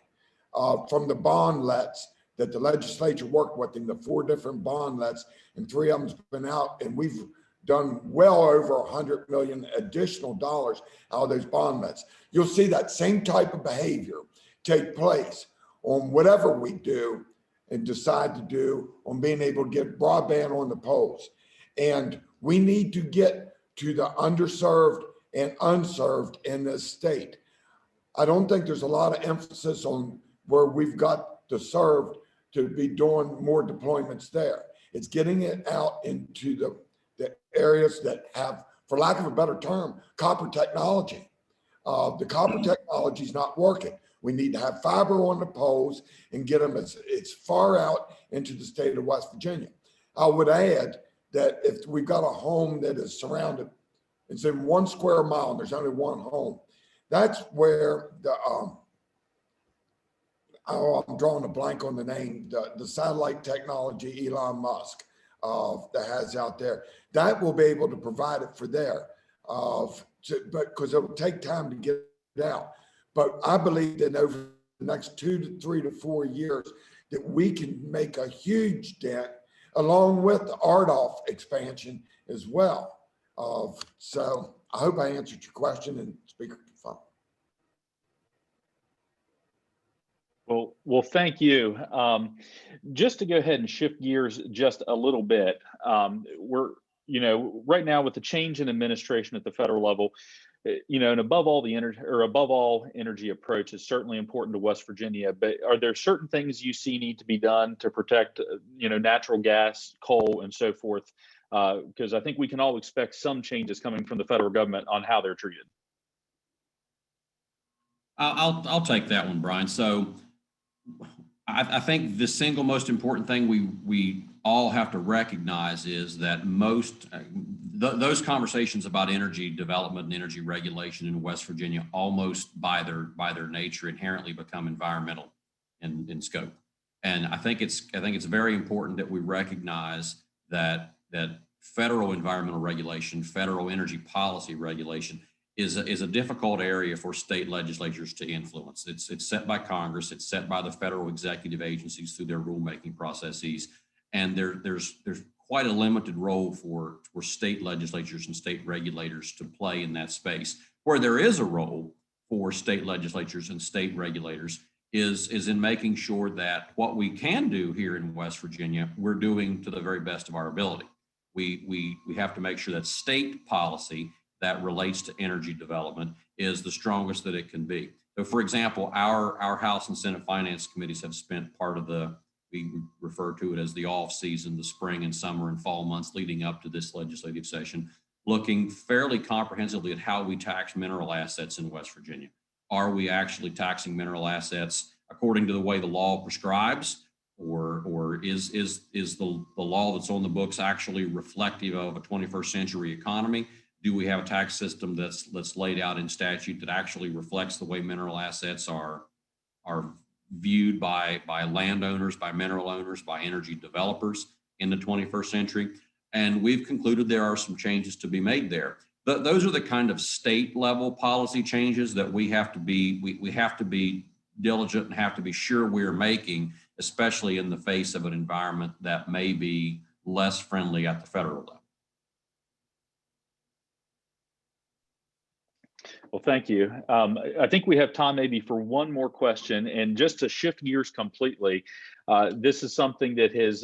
from the bond lets that the legislature worked with in the 4 different bond lets, and 3 of them's been out, and we've done well over $100 million additional dollars out of those bond lets. You'll see that same type of behavior take place on whatever we do and decide to do on being able to get broadband on the poles. And we need to get to the underserved and unserved in this state. I don't think there's a lot of emphasis on where we've got the served to be doing more deployments there. It's getting it out into the areas that have, for lack of a better term, copper technology. The copper technology is not working. We need to have fiber on the poles and get them as far out into the state of West Virginia. I would add that if we've got a home that is surrounded, it's in 1 square mile, and there's only one home. That's where the, I'm drawing a blank on the name, the satellite technology Elon Musk that has out there, that will be able to provide it for there, but because it will take time to get it out. But I believe that over the next 2 to 3 to 4 years, that we can make a huge dent along with the RDOF expansion as well. So I hope I answered your question, and Speaker can follow. Well, thank you. Just to go ahead and shift gears just a little bit, we're, right now with the change in administration at the federal level, and above all energy approach is certainly important to West Virginia. But are there certain things you see need to be done to protect, natural gas, coal, and so forth? Because I think we can all expect some changes coming from the federal government on how they're treated. I'll take that one, Brian. So I think the single most important thing we all have to recognize is that those conversations about energy development and energy regulation in West Virginia almost by their nature inherently become environmental in scope. And I think it's very important that we recognize that federal environmental regulation, federal energy policy regulation is a difficult area for state legislatures to influence. It's set by Congress, it's set by the federal executive agencies through their rulemaking processes, and there's quite a limited role for state legislatures and state regulators to play in that space. Where there is a role for state legislatures and state regulators is in making sure that what we can do here in West Virginia, we're doing to the very best of our ability. We have to make sure that state policy that relates to energy development is the strongest that it can be. So for example, our House and Senate Finance Committees have spent part of we refer to it as the off season, the spring and summer and fall months leading up to this legislative session, looking fairly comprehensively at how we tax mineral assets in West Virginia. Are we actually taxing mineral assets according to the way the law prescribes? Or is the law that's on the books actually reflective of a 21st century economy? Do we have a tax system that's laid out in statute that actually reflects the way mineral assets are viewed by landowners, by mineral owners, by energy developers in the 21st century? And we've concluded there are some changes to be made there. Those are the kind of state level policy changes that we have to be diligent and have to be sure we're making, especially in the face of an environment that may be less friendly at the federal level. Well, thank you. I think we have time maybe for one more question, and just to shift gears completely, this is something that has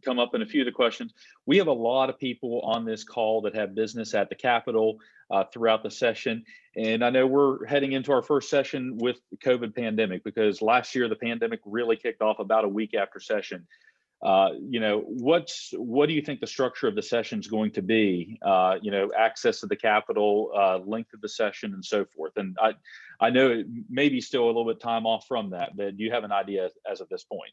come up in a few of the questions. We have a lot of people on this call that have business at the Capitol throughout the session. And I know we're heading into our first session with the COVID pandemic, because last year the pandemic really kicked off about a week after session. what do you think the structure of the session is going to be? Access to the Capitol, length of the session, and so forth. And I know it may be still a little bit time off from that, but do you have an idea as of this point?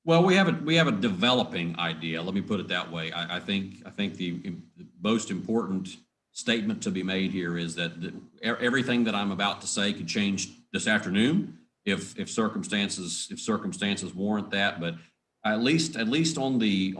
Well, we have a developing idea. Let me put it that way. I think the most important statement to be made here is that everything that I'm about to say could change this afternoon if circumstances warrant that. But at least on the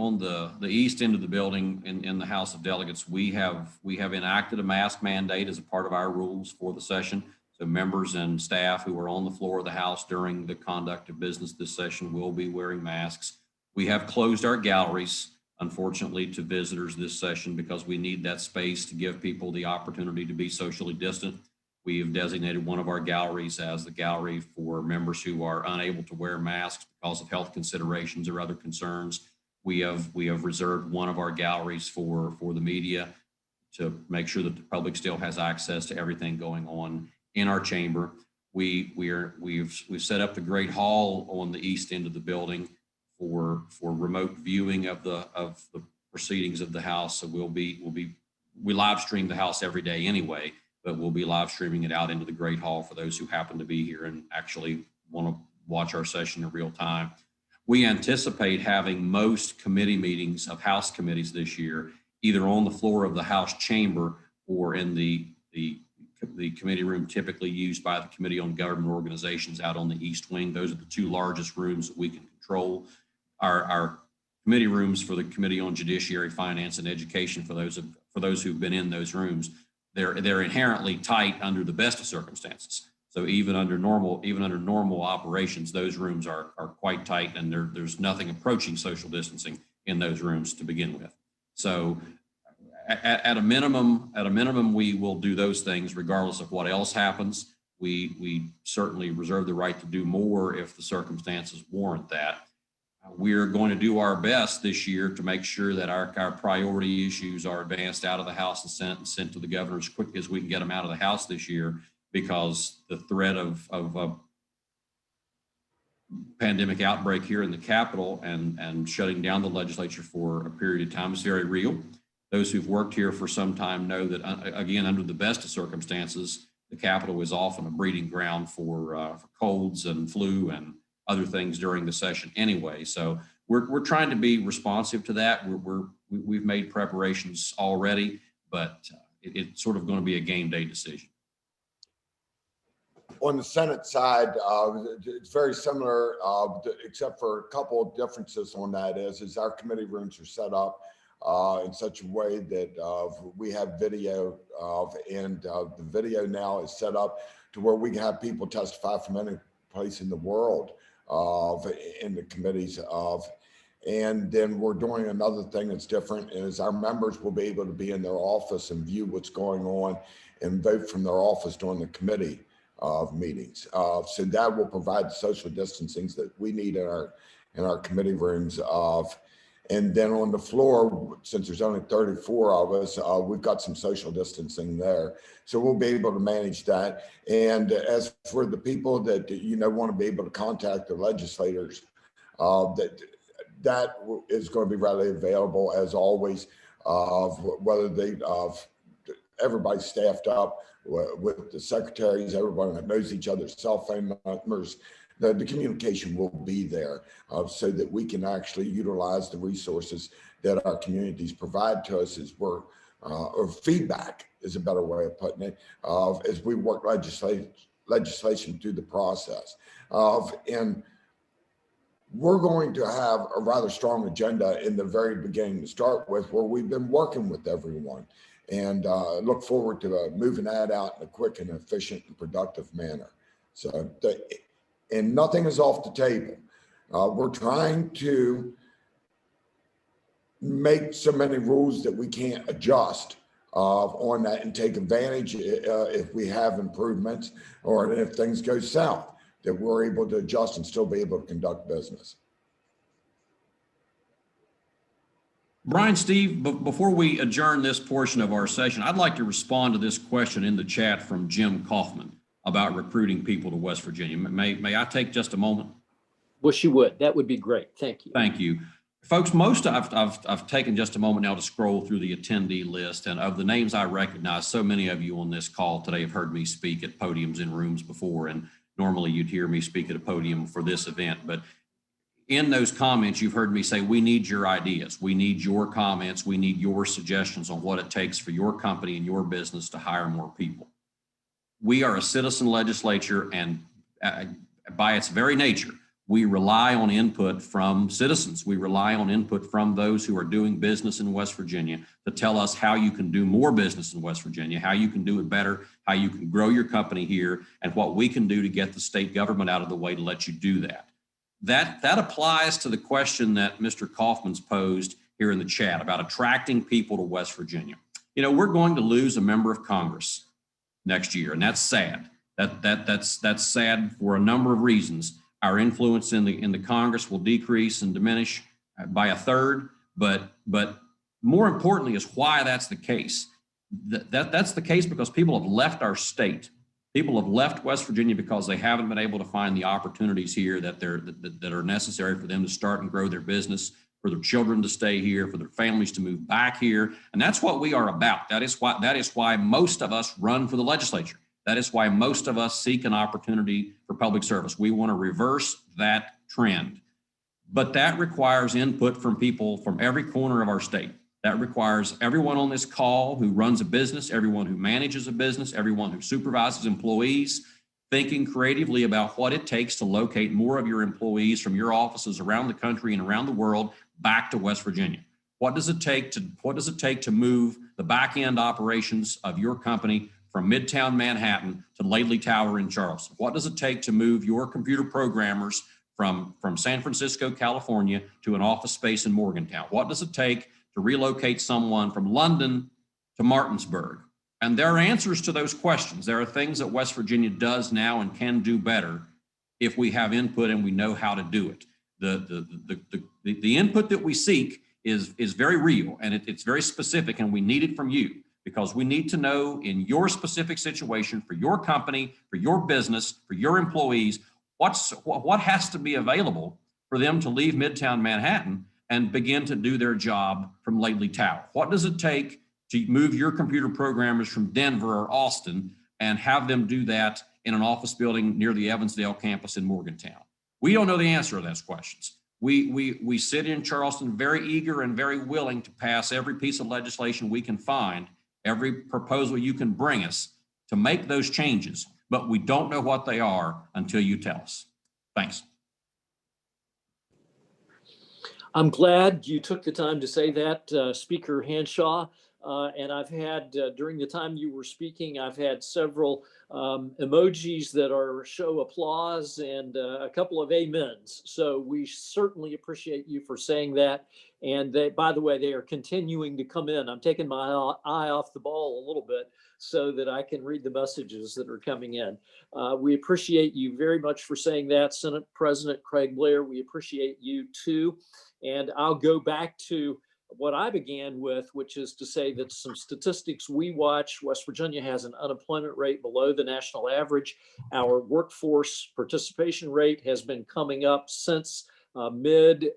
east end of the building in the House of Delegates, we have enacted a mask mandate as a part of our rules for the session. So members and staff who are on the floor of the House during the conduct of business this session will be wearing masks. We have closed our galleries, unfortunately, to visitors this session because we need that space to give people the opportunity to be socially distant. We have designated one of our galleries as the gallery for members who are unable to wear masks because of health considerations or other concerns. We have reserved one of our galleries for the media to make sure that the public still has access to everything going on in our chamber. We've set up the Great Hall on the east end of the building for remote viewing of the proceedings of the House. So we live stream the House every day anyway, but we'll be live streaming it out into the Great Hall for those who happen to be here and actually want to watch our session in real time. We anticipate having most committee meetings of House committees this year, either on the floor of the House chamber or in the committee room typically used by the Committee on Government Organizations out on the East Wing. Those are the two largest rooms that we can control. Our committee rooms for the Committee on Judiciary, Finance, and Education, for those who've been in those rooms, they're inherently tight under the best of circumstances. So even under normal operations, those rooms are quite tight, and there's nothing approaching social distancing in those rooms to begin with. So at a minimum, we will do those things regardless of what else happens. We certainly reserve the right to do more if the circumstances warrant that. We're going to do our best this year to make sure that our priority issues are advanced out of the House and Senate and sent to the governor as quickly as we can get them out of the House this year, because the threat of a pandemic outbreak here in the Capitol and shutting down the legislature for a period of time is very real. Those who've worked here for some time know that, again, under the best of circumstances, the Capitol is often a breeding ground for colds and flu and other things during the session anyway. So we're trying to be responsive to that. We've made preparations already, but it's sort of going to be a game day decision. On the Senate side, it's very similar, except for a couple of differences on that is our committee rooms are set up in such a way that we have video and the video now is set up to where we can have people testify from any place in the world in the committees and then we're doing another thing that's different is our members will be able to be in their office and view what's going on and vote from their office during the committee meetings. So that will provide the social distancing that we need in our committee rooms and then on the floor, since there's only 34 of us, we've got some social distancing there. So we'll be able to manage that. And as for the people that, want to be able to contact their legislators, that is going to be readily available as always, whether everybody's staffed up with the secretaries, everybody that knows each other's cell phone numbers. The communication will be there so that we can actually utilize the resources that our communities provide to us or feedback is a better way of putting it, as we work legislation through the process. And we're going to have a rather strong agenda in the very beginning to start with, where we've been working with everyone, and look forward to moving that out in a quick and efficient and productive manner. So and nothing is off the table. We're trying to make so many rules that we can't adjust on that and take advantage if we have improvements or if things go south, that we're able to adjust and still be able to conduct business. Brian, Steve, before we adjourn this portion of our session, I'd like to respond to this question in the chat from Jim Kaufman about recruiting people to West Virginia. May I take just a moment? Wish you would. That would be great. Thank you. Thank you. Folks, I've taken just a moment now to scroll through the attendee list, and of the names I recognize, so many of you on this call today have heard me speak at podiums in rooms before, and normally you'd hear me speak at a podium for this event. But in those comments, you've heard me say, we need your ideas. We need your comments. We need your suggestions on what it takes for your company and your business to hire more people. We are a citizen legislature, and by its very nature, we rely on input from citizens. We rely on input from those who are doing business in West Virginia to tell us how you can do more business in West Virginia, how you can do it better, how you can grow your company here, and what we can do to get the state government out of the way to let you do that. That applies to the question that Mr. Kaufman's posed here in the chat about attracting people to West Virginia. You know, we're going to lose a member of Congress next year, and that's sad. That's sad for a number of reasons. Our influence in the Congress will decrease and diminish by a third, but more importantly is why that's the case. That's the case because people have left our state. People have left West Virginia because they haven't been able to find the opportunities here that are necessary for them to start and grow their business, for their children to stay here, for their families to move back here. And that's what we are about. That is why most of us run for the legislature. That is why most of us seek an opportunity for public service. We want to reverse that trend. But that requires input from people from every corner of our state. That requires everyone on this call who runs a business, everyone who manages a business, everyone who supervises employees, thinking creatively about what it takes to locate more of your employees from your offices around the country and around the world back to West Virginia. What does it take to move the back end operations of your company from Midtown Manhattan to Lately Tower in Charleston? What does it take to move your computer programmers from San Francisco, California to an office space in Morgantown? What does it take to relocate someone from London to Martinsburg? And there are answers to those questions. There are things that West Virginia does now and can do better if we have input and we know how to do it. The input that we seek is very real, and it's very specific, and we need it from you, because we need to know in your specific situation, for your company, for your business, for your employees, what has to be available for them to leave Midtown Manhattan and begin to do their job from Lately Tower. What does it take to move your computer programmers from Denver or Austin and have them do that in an office building near the Evansdale campus in Morgantown? We don't know the answer to those questions. We sit in Charleston very eager and very willing to pass every piece of legislation we can find, every proposal you can bring us to make those changes, but we don't know what they are until you tell us. Thanks. I'm glad you took the time to say that, Speaker Hanshaw. And I've had, during the time you were speaking, I've had several emojis that show applause and a couple of amens. So we certainly appreciate you for saying that. And by the way, they are continuing to come in. I'm taking my eye off the ball a little bit so that I can read the messages that are coming in. We appreciate you very much for saying that. Senate President Craig Blair, we appreciate you too. And I'll go back to what I began with, which is to say that some statistics we watch. West Virginia has an unemployment rate below the national average. Our workforce participation rate has been coming up since mid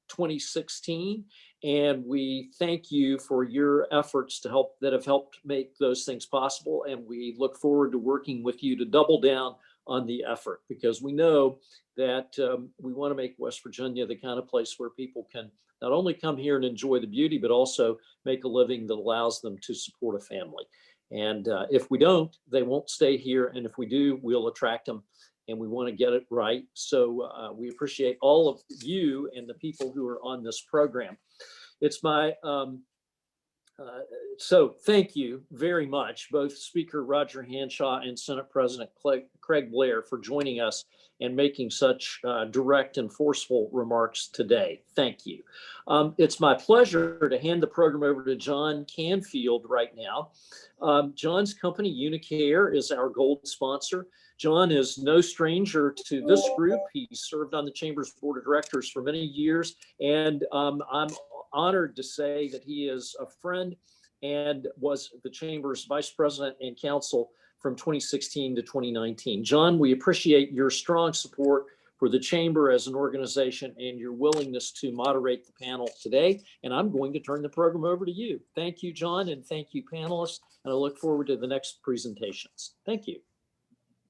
2016. And we thank you for your efforts that have helped make those things possible. And we look forward to working with you to double down on the effort, because we know that we want to make West Virginia the kind of place where people can not only come here and enjoy the beauty, but also make a living that allows them to support a family. And if we don't, they won't stay here. And if we do, we'll attract them, and we want to get it right. So we appreciate all of you and the people who are on this program. It's my, so thank you very much, both Speaker Roger Hanshaw and Senate President Craig Blair, for joining us and making such direct and forceful remarks today. Thank you. It's my pleasure to hand the program over to John Canfield right now. John's company, Unicare, is our gold sponsor. John is no stranger to this group. He served on the Chamber's board of directors for many years, and I'm honored to say that he is a friend and was the Chamber's vice president and counsel from 2016 to 2019. John, we appreciate your strong support for the Chamber as an organization and your willingness to moderate the panel today. And I'm going to turn the program over to you. Thank you, John, and thank you, panelists. And I look forward to the next presentations. Thank you.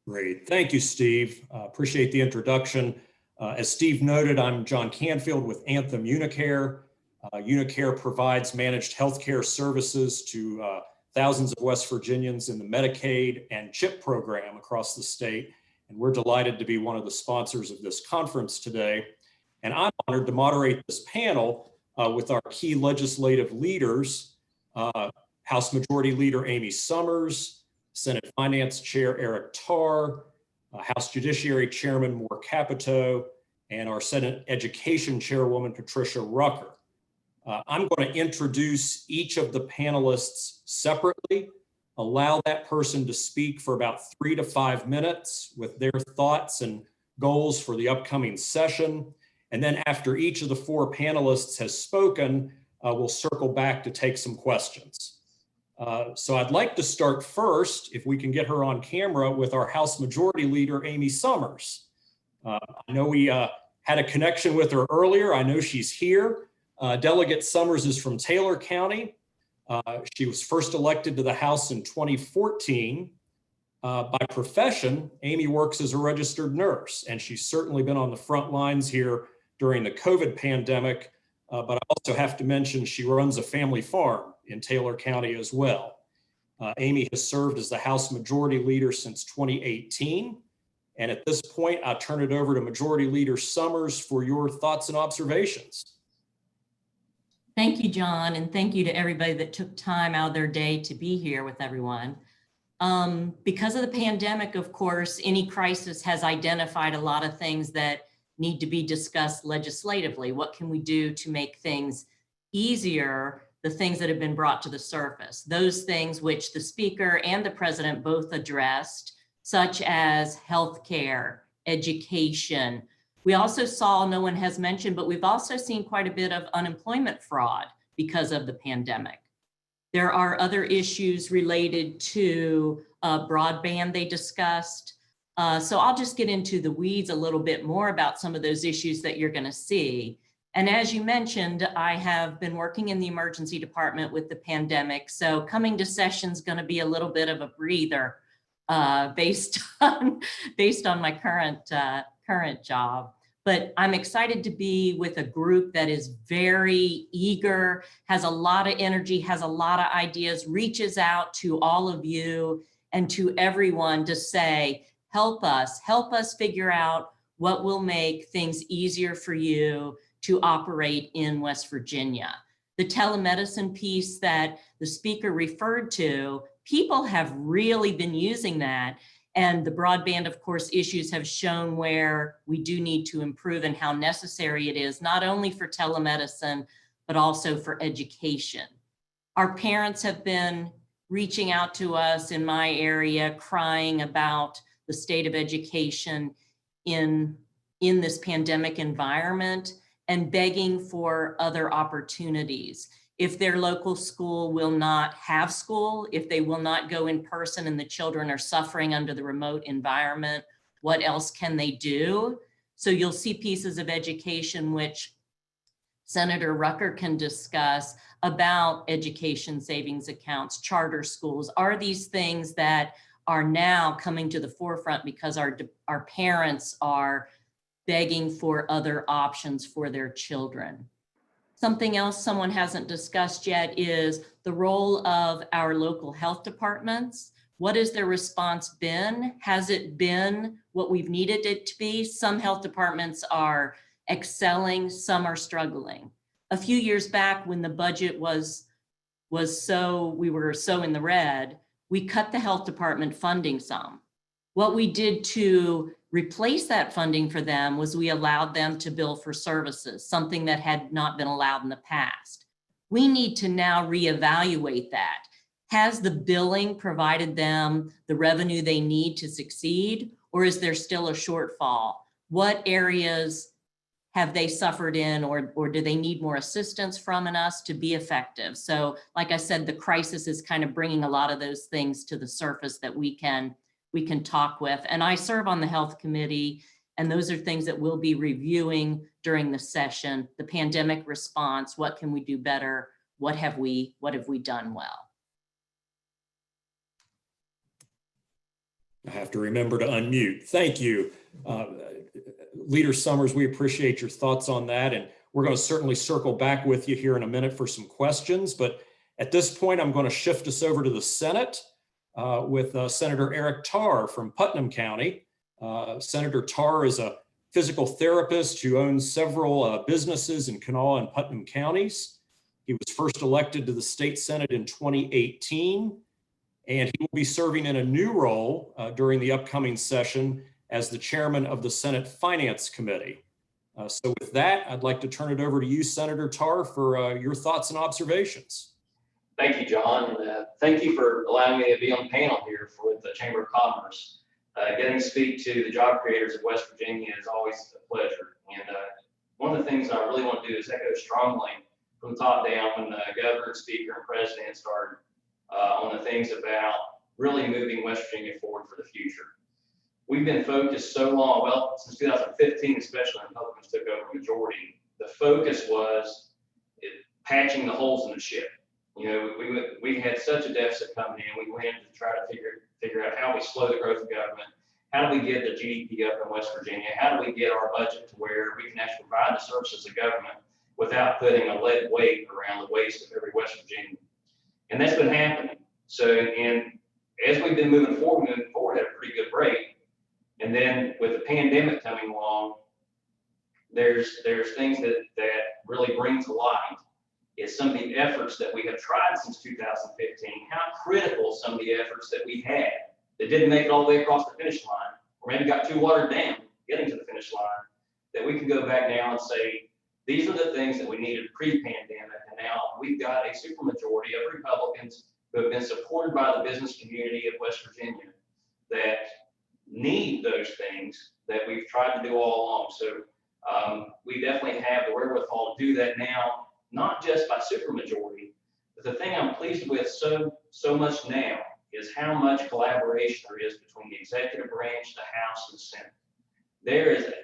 Great. Thank you, Steve. Appreciate the introduction. As Steve noted, I'm John Canfield with Anthem Unicare. Unicare provides managed healthcare services to thousands of West Virginians in the Medicaid and CHIP program across the state. And we're delighted to be one of the sponsors of this conference today. And I'm honored to moderate this panel with our key legislative leaders, House Majority Leader Amy Summers, Senate Finance Chair Eric Tarr, House Judiciary Chairman Moore Capito, and our Senate Education Chairwoman Patricia Rucker. I'm going to introduce each of the panelists separately, allow that person to speak for about 3 to 5 minutes with their thoughts and goals for the upcoming session. And then after each of the 4 panelists has spoken, we'll circle back to take some questions. So I'd like to start first, if we can get her on camera, with our House Majority Leader, Amy Summers. I know we had a connection with her earlier. I know she's here. Delegate Summers is from Taylor County. She was first elected to the House in 2014. By profession, Amy works as a registered nurse, and she's certainly been on the front lines here during the COVID pandemic. But I also have to mention she runs a family farm in Taylor County as well. Amy has served as the House Majority Leader since 2018. And at this point, I'll turn it over to Majority Leader Summers for your thoughts and observations. Thank you, John, and thank you to everybody that took time out of their day to be here with everyone. Because of the pandemic, of course, any crisis has identified a lot of things that need to be discussed legislatively. What can we do to make things easier, the things that have been brought to the surface? Those things which the Speaker and the President both addressed, such as healthcare, education. We also saw, no one has mentioned, but we've also seen quite a bit of unemployment fraud because of the pandemic. There are other issues related to broadband they discussed. So I'll just get into the weeds a little bit more about some of those issues that you're going to see. And as you mentioned, I have been working in the emergency department with the pandemic. So coming to session is going to be a little bit of a breather based on my current job. But I'm excited to be with a group that is very eager, has a lot of energy, has a lot of ideas, reaches out to all of you and to everyone to say, help us figure out what will make things easier for you to operate in West Virginia. The telemedicine piece that the Speaker referred to, people have really been using that. And the broadband, of course, issues have shown where we do need to improve and how necessary it is, not only for telemedicine, but also for education. Our parents have been reaching out to us in my area, crying about the state of education in this pandemic environment and begging for other opportunities. If their local school will not have school, if they will not go in person and the children are suffering under the remote environment, what else can they do? So you'll see pieces of education which Senator Rucker can discuss about education savings accounts, charter schools. Are these things that are now coming to the forefront because our parents are begging for other options for their children? Something else someone hasn't discussed yet is the role of our local health departments. What has their response been? Has it been what we've needed it to be? Some health departments are excelling, some are struggling. A few years back when the budget we were so in the red, we cut the health department funding some. What we did to replace that funding for them was we allowed them to bill for services, something that had not been allowed in the past. We need to now reevaluate that. Has the billing provided them the revenue they need to succeed, or is there still a shortfall? What areas have they suffered in, or do they need more assistance from us to be effective? So like I said, the crisis is kind of bringing a lot of those things to the surface that we can talk with. And I serve on the health committee, And those are things that we'll be reviewing during the session. The pandemic response, what can we do better? What have we done well? I have to remember to unmute. Thank you. Leader Summers, we appreciate your thoughts on that. And we're going to certainly circle back with you here in a minute for some questions. But at this point, I'm going to shift us over to the Senate with Senator Eric Tarr from Putnam County. Senator Tarr is a physical therapist who owns several businesses in Kanawha and Putnam counties. He was first elected to the state Senate in 2018, and he will be serving in a new role during the upcoming session as the chairman of the Senate Finance Committee. So with that, I'd like to turn it over to you, Senator Tarr, for your thoughts and observations. Thank you, John. Thank you for allowing me to be on the panel here for the Chamber of Commerce. Getting to speak to the job creators of West Virginia is always a pleasure. And one of the things I really want to do is echo strongly from the top down when the governor, speaker, and president started on the things about really moving West Virginia forward for the future. We've been focused so long, well, since 2015, especially when Republicans took over the majority, the focus was patching the holes in the ship. You know, we had such a deficit coming in. We went in to try to figure out how we slow the growth of government. How do we get the GDP up in West Virginia? How do we get our budget to where we can actually provide the services of government without putting a lead weight around the waist of every West Virginian? And that's been happening. So, and as we've been moving forward at a pretty good rate. And then with the pandemic coming along, there's things that really bring to light is some of the efforts that we have tried since 2015, how critical some of the efforts that we had that didn't make it all the way across the finish line, or maybe got too watered down getting to the finish line, that we can go back now and say, these are the things that we needed pre-pandemic, and now we've got a supermajority of Republicans who have been supported by the business community of West Virginia that need those things that we've tried to do all along. So we definitely have the wherewithal to do that now, not just by supermajority, but the thing I'm pleased with so much now is how much collaboration there is between the executive branch, the House, and the Senate.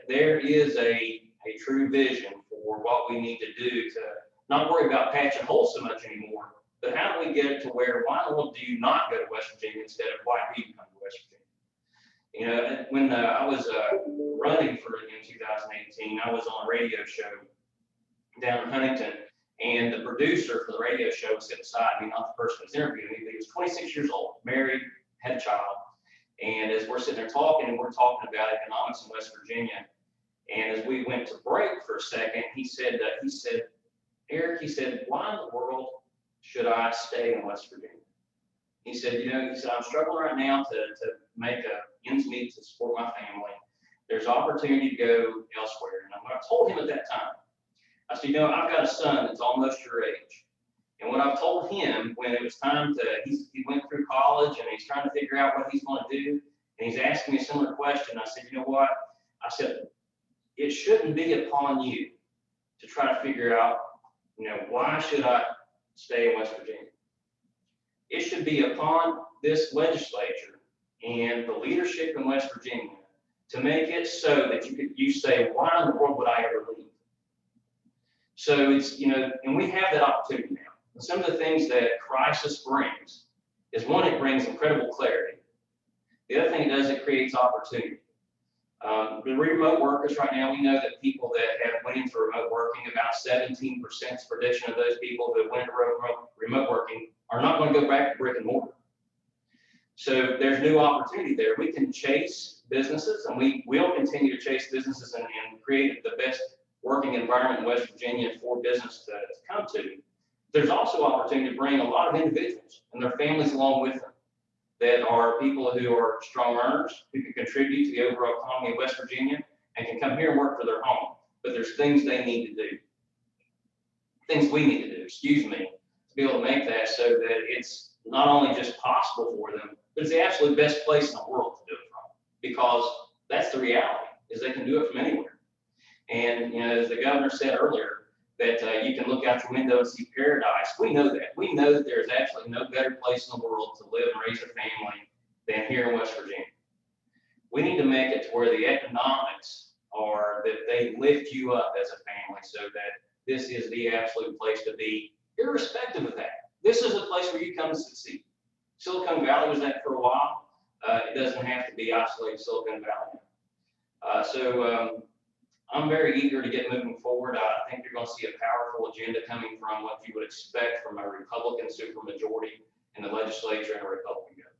There is a true vision for what we need to do to not worry about patching holes so much anymore, but how do we get it to where, why in the world do you not go to West Virginia instead of why do you come to West Virginia? You know, when I was running in 2018, I was on a radio show down in Huntington, and the producer for the radio show was sitting beside me, not the person who was interviewing me. He was 26 years old, married, had a child. And as we're sitting there talking, and we're talking about economics in West Virginia, and as we went to break for a second, he said, Eric, he said, why in the world should I stay in West Virginia? He said, I'm struggling right now to make ends meet to support my family. There's opportunity to go elsewhere. And what I told him at that time, I said, I've got a son that's almost your age. And what I've told him when it was time he went through college and he's trying to figure out what he's going to do. And he's asking me a similar question. I said, you know what? I said, it shouldn't be upon you to try to figure out, why should I stay in West Virginia? It should be upon this legislature and the leadership in West Virginia to make it so that you say, why in the world would I ever leave? So it's, and we have that opportunity now. And some of the things that crisis brings is, one, it brings incredible clarity. The other thing it does, it creates opportunity. The remote workers right now, we know that people that have went into remote working, about 17% prediction of those people who have went into remote working are not going to go back to brick and mortar. So there's new opportunity there. We can chase businesses, and we will continue to chase businesses and create the best working environment in West Virginia for business to come to. There's also opportunity to bring a lot of individuals and their families along with them that are people who are strong earners, who can contribute to the overall economy of West Virginia and can come here and work for their home. But there's things they need to do, things we need to do, to be able to make that so that it's not only just possible for them, but it's the absolute best place in the world to do it from, because that's the reality, is they can do it from anywhere. And, as the governor said earlier, that you can look out your window and see paradise. We know that. We know that there's absolutely no better place in the world to live and raise a family than here in West Virginia. we need to make it to where the economics are that they lift you up as a family so that this is the absolute place to be, irrespective of that. This is a place where you come to succeed. Silicon Valley was that for a while. It doesn't have to be isolated Silicon Valley. So I'm very eager to get moving forward. I think you're going to see a powerful agenda coming from what you would expect from a Republican supermajority in the legislature and a Republican government.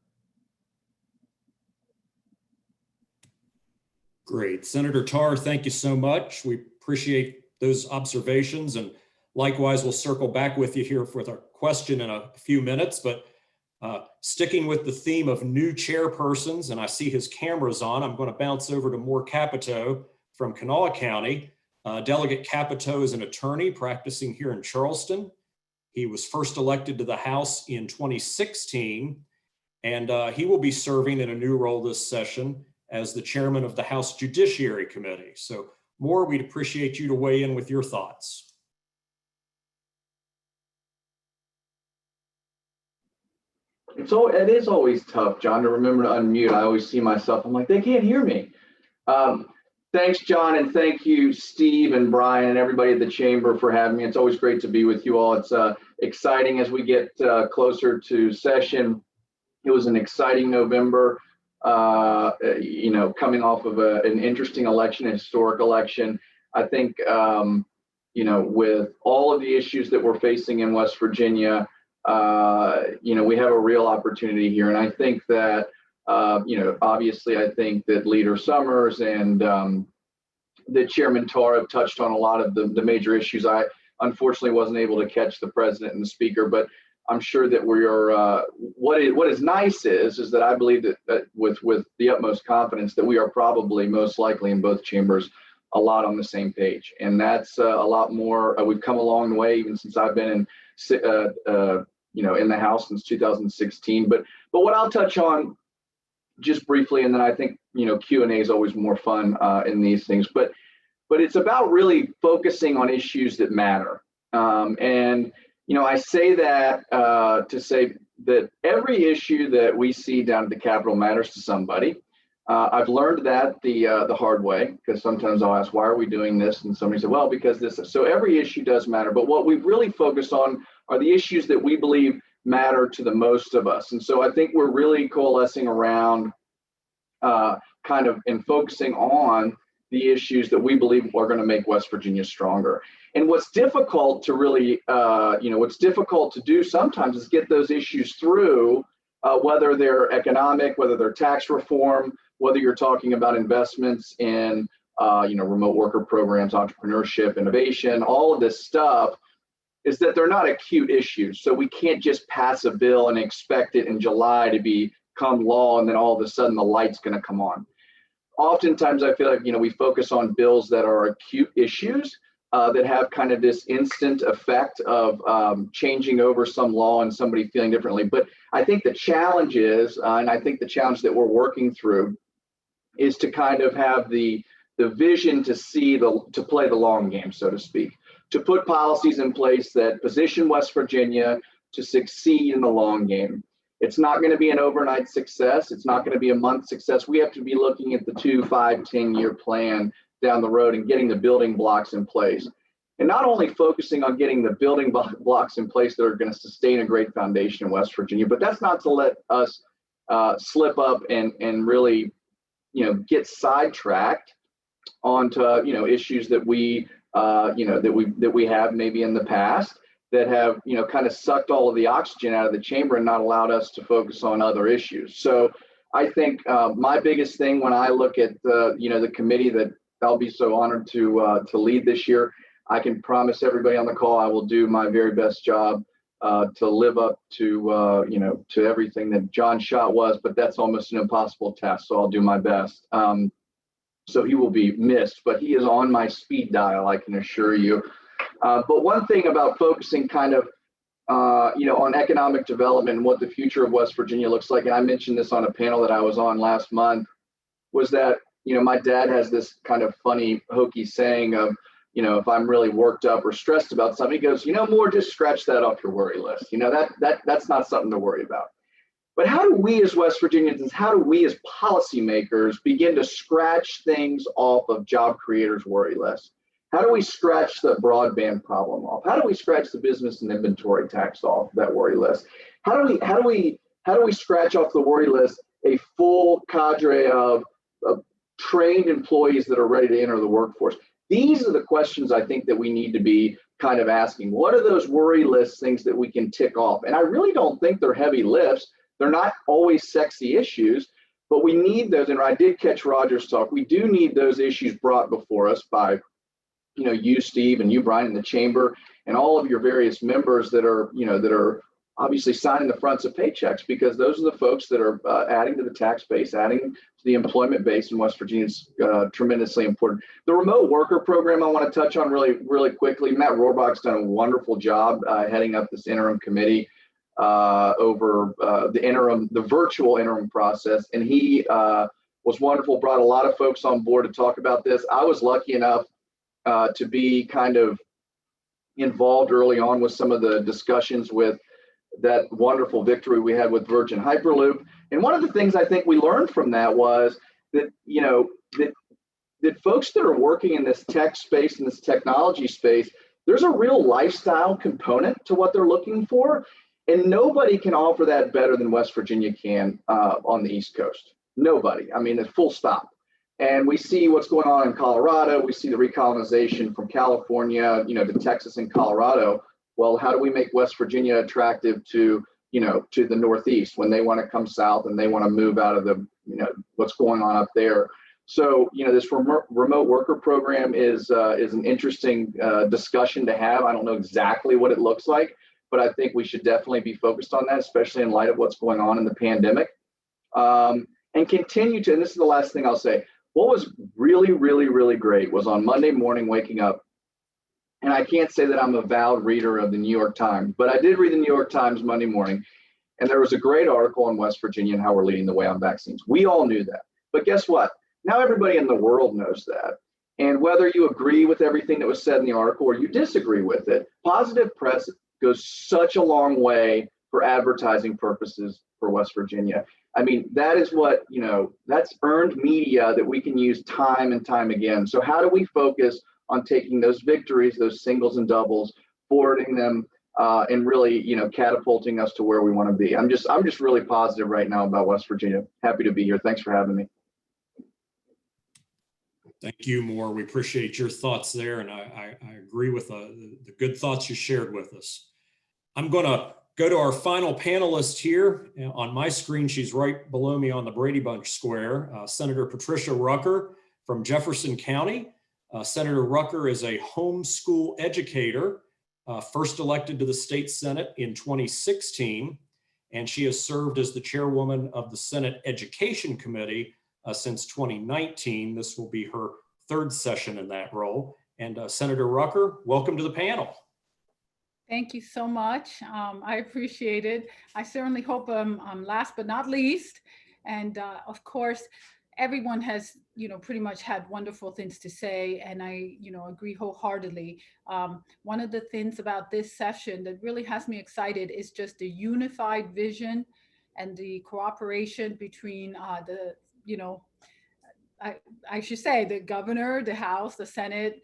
Great. Senator Tarr, thank you so much. We appreciate those observations, and likewise, we'll circle back with you here with our question in a few minutes, but sticking with the theme of new chairpersons, and I see his camera's on, I'm going to bounce over to Moore Capito from Kanawha County. Delegate Capito is an attorney practicing here in Charleston. He was first elected to the House in 2016, and he will be serving in a new role this session as the chairman of the House Judiciary Committee. So Moore, we'd appreciate you to weigh in with your thoughts. It is always tough, John, to remember to unmute. I always see myself, I'm like, they can't hear me. Thanks, John, and thank you, Steve and Brian and everybody at the Chamber for having me. It's always great to be with you all. It's exciting as we get closer to session. It was an exciting November, coming off of an interesting election, a historic election. I think, with all of the issues that we're facing in West Virginia, we have a real opportunity here. And I think that, obviously, I think that Leader Summers and that Chairman Tarr have touched on a lot of the major issues. I unfortunately wasn't able to catch the president and the speaker, but I'm sure that we're, what is nice is that I believe that with the utmost confidence that we are probably most likely in both chambers a lot on the same page. And that's a lot more, we've come a long way even since I've been in the House since 2016. But what I'll touch on just briefly, and then I think, Q&A is always more fun in these things, but it's about really focusing on issues that matter. I say that to say that every issue that we see down at the Capitol matters to somebody. I've learned that the hard way, because sometimes I'll ask, why are we doing this? And somebody said, well, because this. So every issue does matter. But what we've really focused on are the issues that we believe matter to the most of us. And so I think we're really coalescing around and focusing on the issues that we believe are going to make West Virginia stronger. And what's difficult to really, what's difficult to do sometimes is get those issues through, whether they're economic, whether they're tax reform, whether you're talking about investments in, remote worker programs, entrepreneurship, innovation, all of this stuff, is that they're not acute issues. So we can't just pass a bill and expect it in July to become law, and then all of a sudden the light's going to come on. Oftentimes I feel like, we focus on bills that are acute issues that have kind of this instant effect of changing over some law and somebody feeling differently. But I think the challenge is, and I think the challenge that we're working through is to kind of have the vision to play the long game, so to speak, to put policies in place that position West Virginia to succeed in the long game. It's not going to be an overnight success. It's not going to be a month success. We have to be looking at the 2, 5, 10-year plan down the road and getting the building blocks in place. And not only focusing on getting the building blocks in place that are going to sustain a great foundation in West Virginia, but that's not to let us slip up and really, get sidetracked onto, issues that we have maybe in the past that have, kind of sucked all of the oxygen out of the chamber and not allowed us to focus on other issues. So I think my biggest thing when I look at the committee that I'll be so honored to lead this year, I can promise everybody on the call I will do my very best job to live up to to everything that John Schott was, but that's almost an impossible task. So I'll do my best. So he will be missed, but he is on my speed dial, I can assure you. But one thing about focusing kind of, on economic development and what the future of West Virginia looks like, and I mentioned this on a panel that I was on last month, was that, my dad has this kind of funny, hokey saying of, if I'm really worked up or stressed about something, he goes, Moore, just scratch that off your worry list. That's not something to worry about. But how do we as West Virginians, how do we as policymakers begin to scratch things off of job creators' worry list? How do we scratch the broadband problem off? How do we scratch the business and inventory tax off that worry list? How do we scratch off the worry list a full cadre of trained employees that are ready to enter the workforce? These are the questions I think that we need to be kind of asking. What are those worry list things that we can tick off? And I really don't think they're heavy lifts. They're not always sexy issues, but we need those. And I did catch Roger's talk. We do need those issues brought before us by, you, Steve, and you, Brian, in the chamber, and all of your various members that are obviously signing the fronts of paychecks, because those are the folks that are adding to the tax base, adding to the employment base in West Virginia is tremendously important. The remote worker program I want to touch on really quickly. Matt Rohrbach's done a wonderful job heading up this interim committee over the virtual interim process, and he was wonderful, brought a lot of folks on board to talk about this. I was lucky enough to be kind of involved early on with some of the discussions with that wonderful victory we had with Virgin Hyperloop. And one of the things I think we learned from that was that, that folks that are working in this tech space, in this technology space, there's a real lifestyle component to what they're looking for. And nobody can offer that better than West Virginia can on the East Coast. Nobody. I mean, it's full stop. And we see what's going on in Colorado. We see the recolonization from California, to Texas and Colorado. Well, how do we make West Virginia attractive to the Northeast when they want to come south and they want to move out of the, what's going on up there? So, this remote worker program is an interesting discussion to have. I don't know exactly what it looks like, but I think we should definitely be focused on that, especially in light of what's going on in the pandemic. And continue to, and this is the last thing I'll say, what was really, really, really great was on Monday morning waking up, and I can't say that I'm a avowed reader of the New York Times, but I did read the New York Times Monday morning, and there was a great article on West Virginia and how we're leading the way on vaccines. We all knew that, but guess what? Now everybody in the world knows that. And whether you agree with everything that was said in the article or you disagree with it, positive press goes such a long way for advertising purposes for West Virginia. I mean, that is what, that's earned media that we can use time and time again. So how do we focus on taking those victories, those singles and doubles, forwarding them and really, catapulting us to where we want to be? I'm just really positive right now about West Virginia. Happy to be here. Thanks for having me. Thank you, Moore. We appreciate your thoughts there. And I agree with the good thoughts you shared with us. I'm going to go to our final panelist here. On my screen, she's right below me on the Brady Bunch square, Senator Patricia Rucker from Jefferson County. Senator Rucker is a homeschool educator, first elected to the state Senate in 2016, and she has served as the chairwoman of the Senate Education Committee since 2019. This will be her third session in that role. And Senator Rucker, welcome to the panel. Thank you so much. I appreciate it. I certainly hope I'm last but not least. And of course, everyone has, pretty much had wonderful things to say, and I, agree wholeheartedly. One of the things about this session that really has me excited is just the unified vision and the cooperation between I should say the governor, the House, the Senate,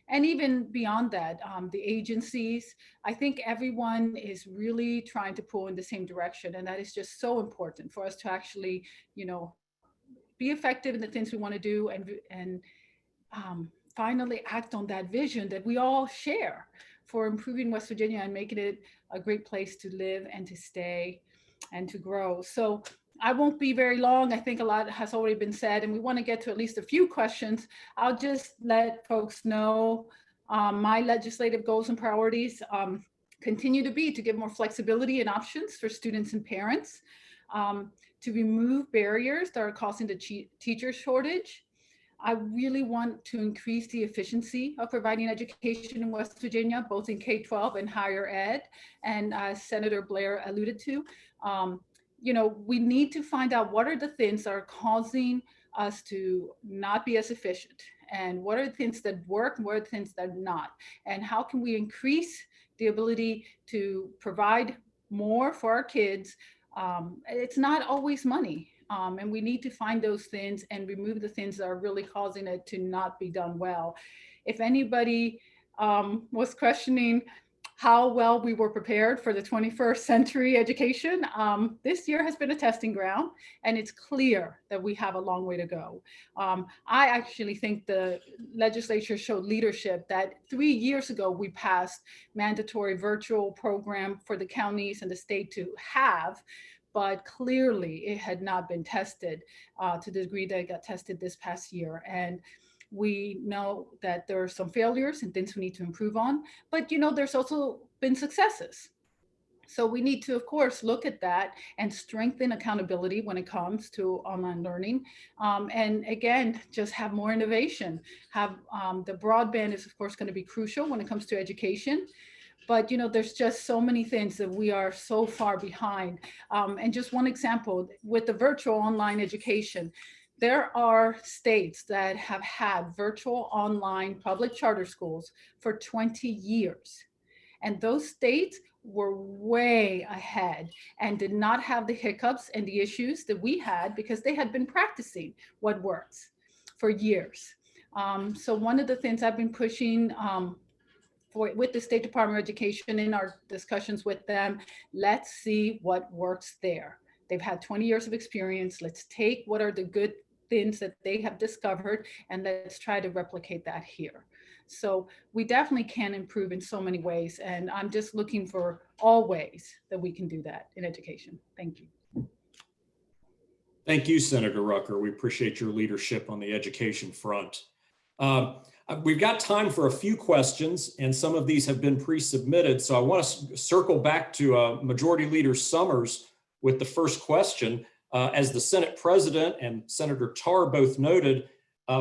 and even beyond that, the agencies. I think everyone is really trying to pull in the same direction, and that is just so important for us to actually, be effective in the things we want to do, and finally act on that vision that we all share for improving West Virginia and making it a great place to live and to stay and to grow. So I won't be very long. I think a lot has already been said, and we want to get to at least a few questions. I'll just let folks know my legislative goals and priorities continue to be to give more flexibility and options for students and parents, to remove barriers that are causing the teacher shortage. I really want to increase the efficiency of providing education in West Virginia, both in K-12 and higher ed. And as Senator Blair alluded to, we need to find out what are the things that are causing us to not be as efficient, and what are the things that work and what are the things that are not, and how can we increase the ability to provide more for our kids It's not always money. And we need to find those things and remove the things that are really causing it to not be done well. If anybody was questioning how well we were prepared for the 21st century education, this year has been a testing ground, and it's clear that we have a long way to go. I actually think the legislature showed leadership that 3 years ago we passed mandatory virtual program for the counties and the state to have, but clearly it had not been tested to the degree that it got tested this past year. And we know that there are some failures and things we need to improve on, but there's also been successes. So we need to, of course, look at that and strengthen accountability when it comes to online learning. And again, just have more innovation. Have the broadband is, of course, going to be crucial when it comes to education. But there's just so many things that we are so far behind. And just one example, with the virtual online education, there are states that have had virtual online public charter schools for 20 years. And those states were way ahead and did not have the hiccups and the issues that we had because they had been practicing what works for years. So one of the things I've been pushing with the State Department of Education in our discussions with them, let's see what works there. They've had 20 years of experience. Let's take what are the good things that they have discovered and let's try to replicate that here. So we definitely can improve in so many ways. And I'm just looking for all ways that we can do that in education. Thank you. Thank you, Senator Rucker. We appreciate your leadership on the education front. We've got time for a few questions, and some of these have been pre-submitted. So I want to circle back to Majority Leader Summers with the first question. As the Senate President and Senator Tarr both noted,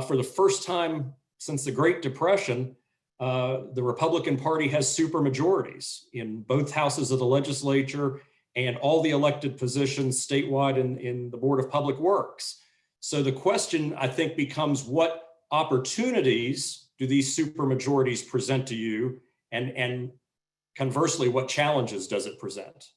for the first time since the Great Depression, the Republican Party has supermajorities in both houses of the legislature and all the elected positions statewide in the Board of Public Works. So the question, I think, becomes what opportunities do these supermajorities present to you? And conversely, what challenges does it present?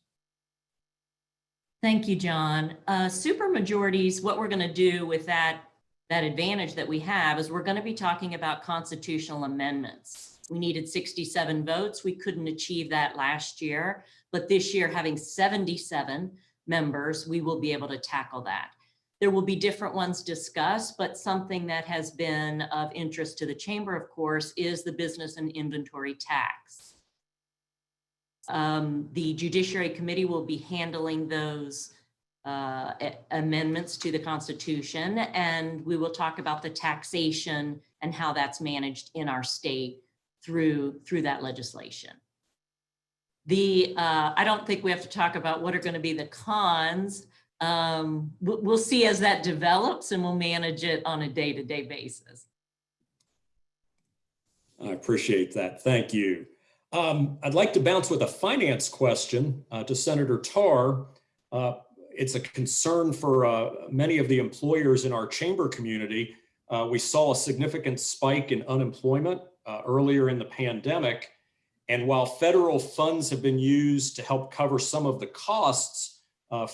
Thank you, John. Supermajorities, what we're going to do with that advantage that we have is we're going to be talking about constitutional amendments. We needed 67 votes. We couldn't achieve that last year, but this year, having 77 members, we will be able to tackle that. There will be different ones discussed, but something that has been of interest to the chamber, of course, is the business and inventory tax. The Judiciary Committee will be handling those amendments to the Constitution, and we will talk about the taxation and how that's managed in our state through that legislation. I don't think we have to talk about what are going to be the cons. We'll see as that develops, and we'll manage it on a day-to-day basis. I appreciate that. Thank you. I'd like to bounce with a finance question to Senator Tarr. It's a concern for many of the employers in our chamber community. We saw a significant spike in unemployment earlier in the pandemic. And while federal funds have been used to help cover some of the costs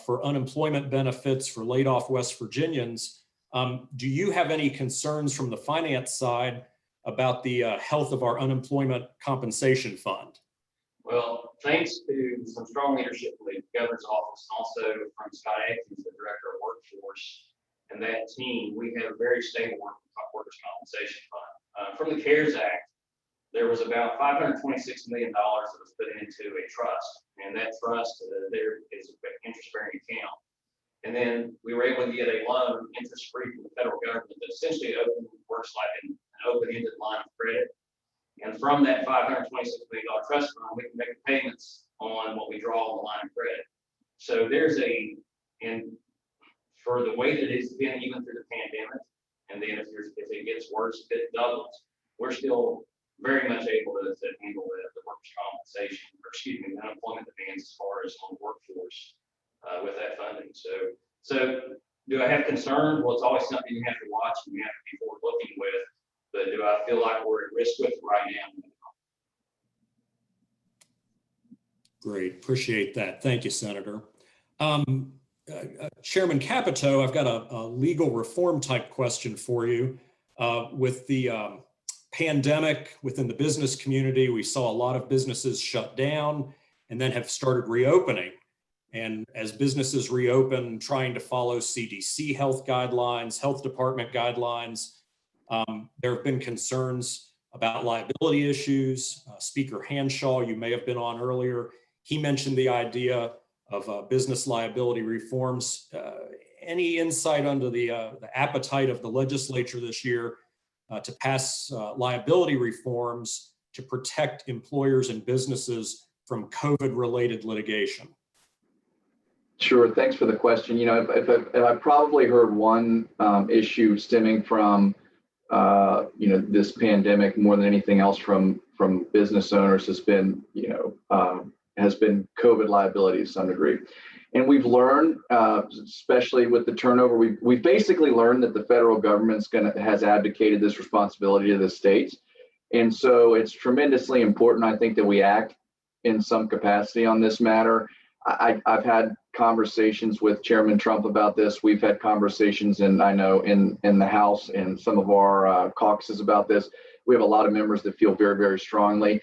for unemployment benefits for laid off West Virginians, do you have any concerns from the finance side about the health of our unemployment compensation fund? Well, thanks to some strong leadership from the governor's office, and also from Scott Atkins, the director of workforce, and that team, we have a very stable workers' compensation fund. From the CARES Act, there was about $526 million that was put into a trust, and that trust there is an interest-bearing account. And then we were able to get a loan interest-free from the federal government that essentially works like an open-ended line of credit. And from that $526 million trust fund, we can make payments on what we draw on the line of credit. So there's and for the way that it's been even through the pandemic, and then if it gets worse, if it doubles, we're still very much able to handle the workers' compensation, or excuse me, the unemployment demands as far as on the workforce with that funding. So do I have concern? Well, it's always something you have to watch and you have to be forward looking with, but do I feel like we're at risk with it right now? Great, appreciate that. Thank you, Senator. Chairman Capito, I've got a legal reform type question for you. With the pandemic within the business community, we saw a lot of businesses shut down and then have started reopening. And as businesses reopen, trying to follow CDC health guidelines, health department guidelines, there have been concerns about liability issues. Speaker Hanshaw, you may have been on earlier, he mentioned the idea of business liability reforms. Any insight under the appetite of the legislature this year to pass liability reforms to protect employers and businesses from COVID-related litigation? Sure, thanks for the question. You know, if I probably heard one issue stemming from you know, this pandemic more than anything else from business owners has been, you know, has been COVID liability to some degree. And we've learned, especially with the turnover, we've basically learned that the federal government's has abdicated this responsibility to the states. And so it's tremendously important, I think, that we act in some capacity on this matter. I've had conversations with Chairman Trump about this. We've had conversations, and I know in the House and some of our caucuses about this. We have a lot of members that feel very, very strongly.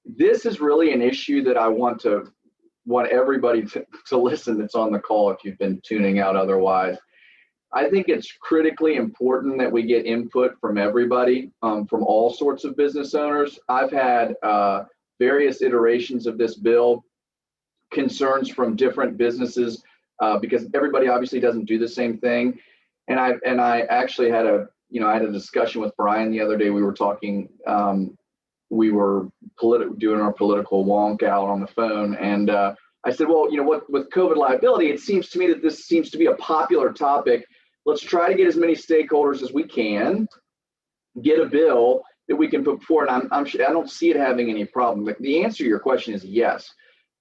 This is really an issue that I want everybody to listen that's on the call if you've been tuning out otherwise. I think it's critically important that we get input from everybody, from all sorts of business owners. I've had various iterations of this bill, concerns from different businesses, because everybody obviously doesn't do the same thing. And I actually had a discussion with Brian the other day. We were talking, we were doing our political wonk out on the phone. And I said, well, you know what, with COVID liability, it seems to me that this seems to be a popular topic. Let's try to get as many stakeholders as we can, get a bill that we can put forward. And I don't see it having any problem. Like, the answer to your question is yes,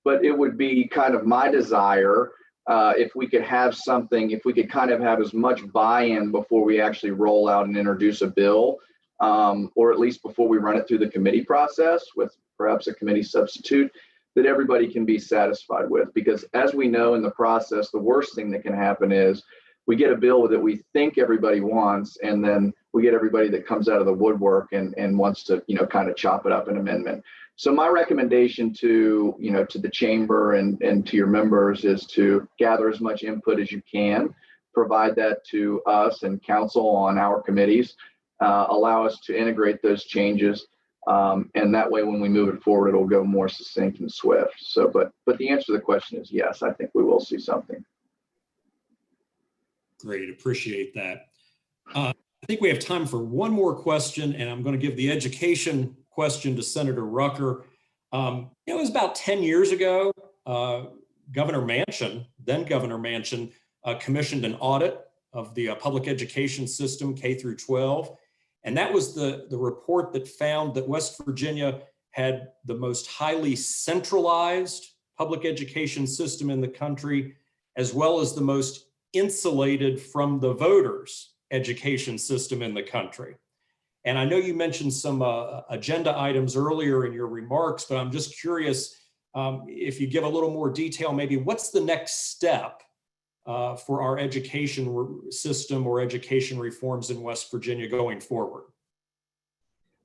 but it would be kind of my desire if we could have something, if we could kind of have as much buy-in before we actually roll out and introduce a bill, or at least before we run it through the committee process with perhaps a committee substitute, that everybody can be satisfied with. Because as we know in the process, the worst thing that can happen is we get a bill that we think everybody wants, and then we get everybody that comes out of the woodwork and wants to, you know, kind of chop it up an amendment. So my recommendation to, you know, to the chamber and to your members is to gather as much input as you can, provide that to us and council on our committees, allow us to integrate those changes. And that way, when we move it forward, it'll go more succinct and swift. So, but the answer to the question is yes, I think we will see something. Great, appreciate that. I think we have time for one more question, and I'm going to give the education question to Senator Rucker. It was about 10 years ago, Governor Manchin, then Governor Manchin, commissioned an audit of the public education system, K through 12. And that was the report that found that West Virginia had the most highly centralized public education system in the country, as well as the most insulated from the voters' education system in the country. And I know you mentioned some agenda items earlier in your remarks, but I'm just curious if you give a little more detail, maybe what's the next step for our education system or education reforms in West Virginia going forward?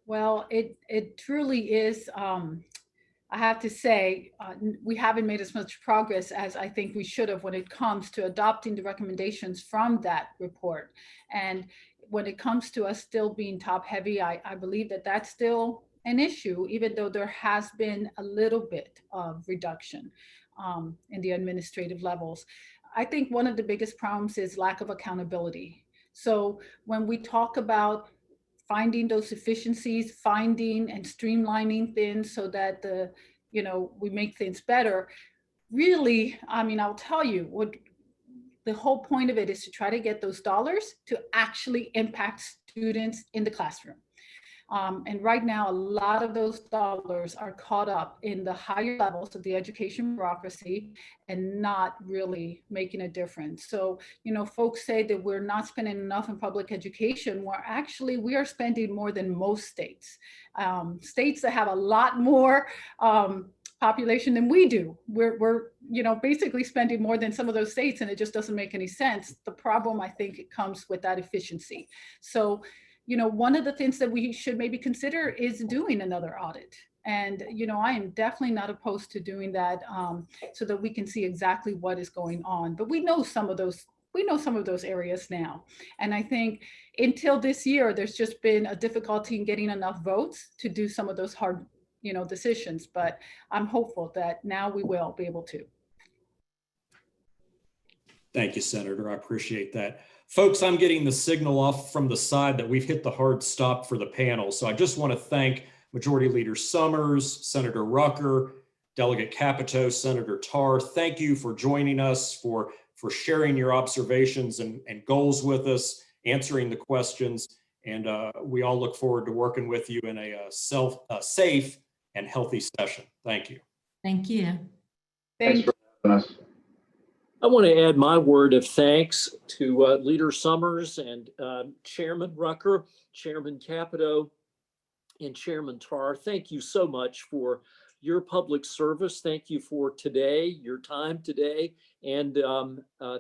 Well, it truly is, I have to say, we haven't made as much progress as I think we should have when it comes to adopting the recommendations from that report. And when it comes to us still being top heavy, I believe that that's still an issue, even though there has been a little bit of reduction in the administrative levels. I think one of the biggest problems is lack of accountability. So when we talk about finding those efficiencies, finding and streamlining things so that we make things better, really, I mean, I'll tell you what the whole point of it is, to try to get those dollars to actually impact students in the classroom. And right now, a lot of those dollars are caught up in the higher levels of the education bureaucracy and not really making a difference. So, folks say that we're not spending enough in public education. We are spending more than most states. States that have a lot more population than we do. We're basically spending more than some of those states, and it just doesn't make any sense. The problem, I think, it comes with that efficiency. So, one of the things that we should maybe consider is doing another audit. And, I am definitely not opposed to doing that, so that we can see exactly what is going on. But we know some of those areas now. And I think until this year, there's just been a difficulty in getting enough votes to do some of those hard, decisions. But I'm hopeful that now we will be able to. Thank you, Senator. I appreciate that. Folks, I'm getting the signal off from the side that we've hit the hard stop for the panel. So I just want to thank Majority Leader Summers, Senator Rucker, Delegate Capito, Senator Tarr. Thank you for joining us, for sharing your observations and goals with us, answering the questions. And we all look forward to working with you in a safe and healthy session. Thank you. Thank you. Thanks for having us. I want to add my word of thanks to Leader Summers and Chairman Rucker, Chairman Capito, and Chairman Tarr. Thank you so much for your public service. Thank you for today, your time today. And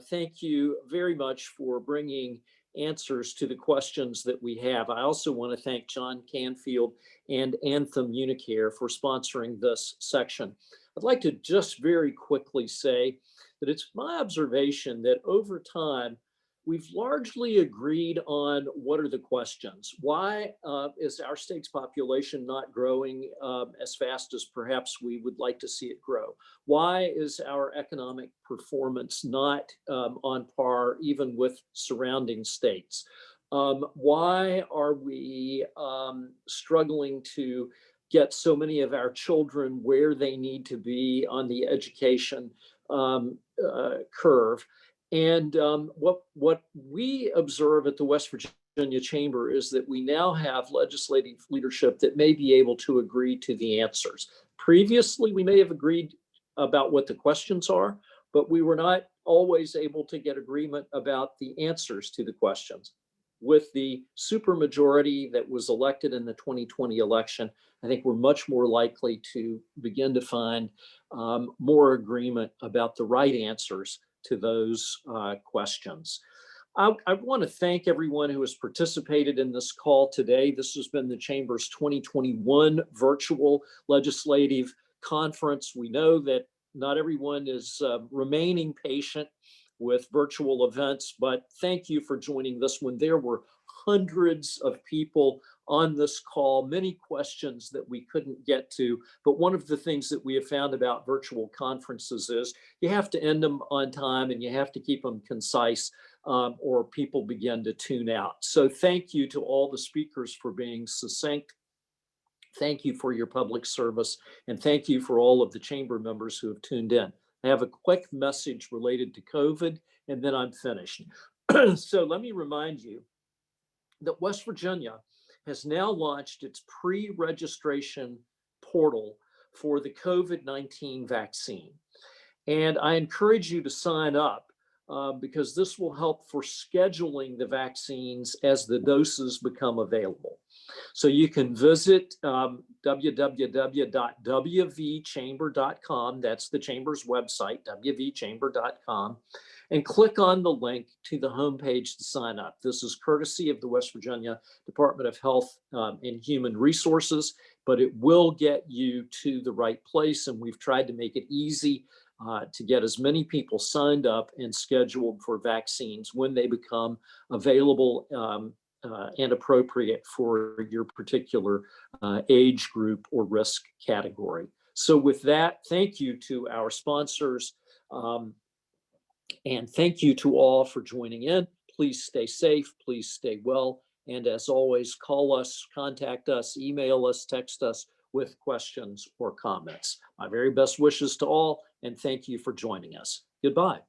thank you very much for bringing answers to the questions that we have. I also want to thank John Canfield and Anthem Unicare for sponsoring this section. I'd like to just very quickly say that it's my observation that over time, we've largely agreed on what are the questions. Why is our state's population not growing as fast as perhaps we would like to see it grow? Why is our economic performance not on par even with surrounding states? Why are we struggling to get so many of our children where they need to be on the education curve? And what we observe at the West Virginia Chamber is that we now have legislative leadership that may be able to agree to the answers. Previously, we may have agreed about what the questions are, but we were not always able to get agreement about the answers to the questions. With the supermajority that was elected in the 2020 election, I think we're much more likely to begin to find more agreement about the right answers to those questions. I want to thank everyone who has participated in this call today. This has been the Chamber's 2021 virtual legislative conference. We know that not everyone is remaining patient with virtual events, but thank you for joining this one. There were hundreds of people on this call, many questions that we couldn't get to. But one of the things that we have found about virtual conferences is you have to end them on time and you have to keep them concise or people begin to tune out. So thank you to all the speakers for being succinct. Thank you for your public service. And thank you for all of the chamber members who have tuned in. I have a quick message related to COVID, and then I'm finished. So let me remind you that West Virginia has now launched its pre-registration portal for the COVID-19 vaccine. And I encourage you to sign up because this will help for scheduling the vaccines as the doses become available. So you can visit www.wvchamber.com. That's the Chamber's website, wvchamber.com, and click on the link to the homepage to sign up. This is courtesy of the West Virginia Department of Health and Human Resources, but it will get you to the right place. And we've tried to make it easy to get as many people signed up and scheduled for vaccines when they become available and appropriate for your particular age group or risk category. So with that, thank you to our sponsors and thank you to all for joining in. Please stay safe, please stay well. And as always, call us, contact us, email us, text us with questions or comments. My very best wishes to all, and thank you for joining us. Goodbye.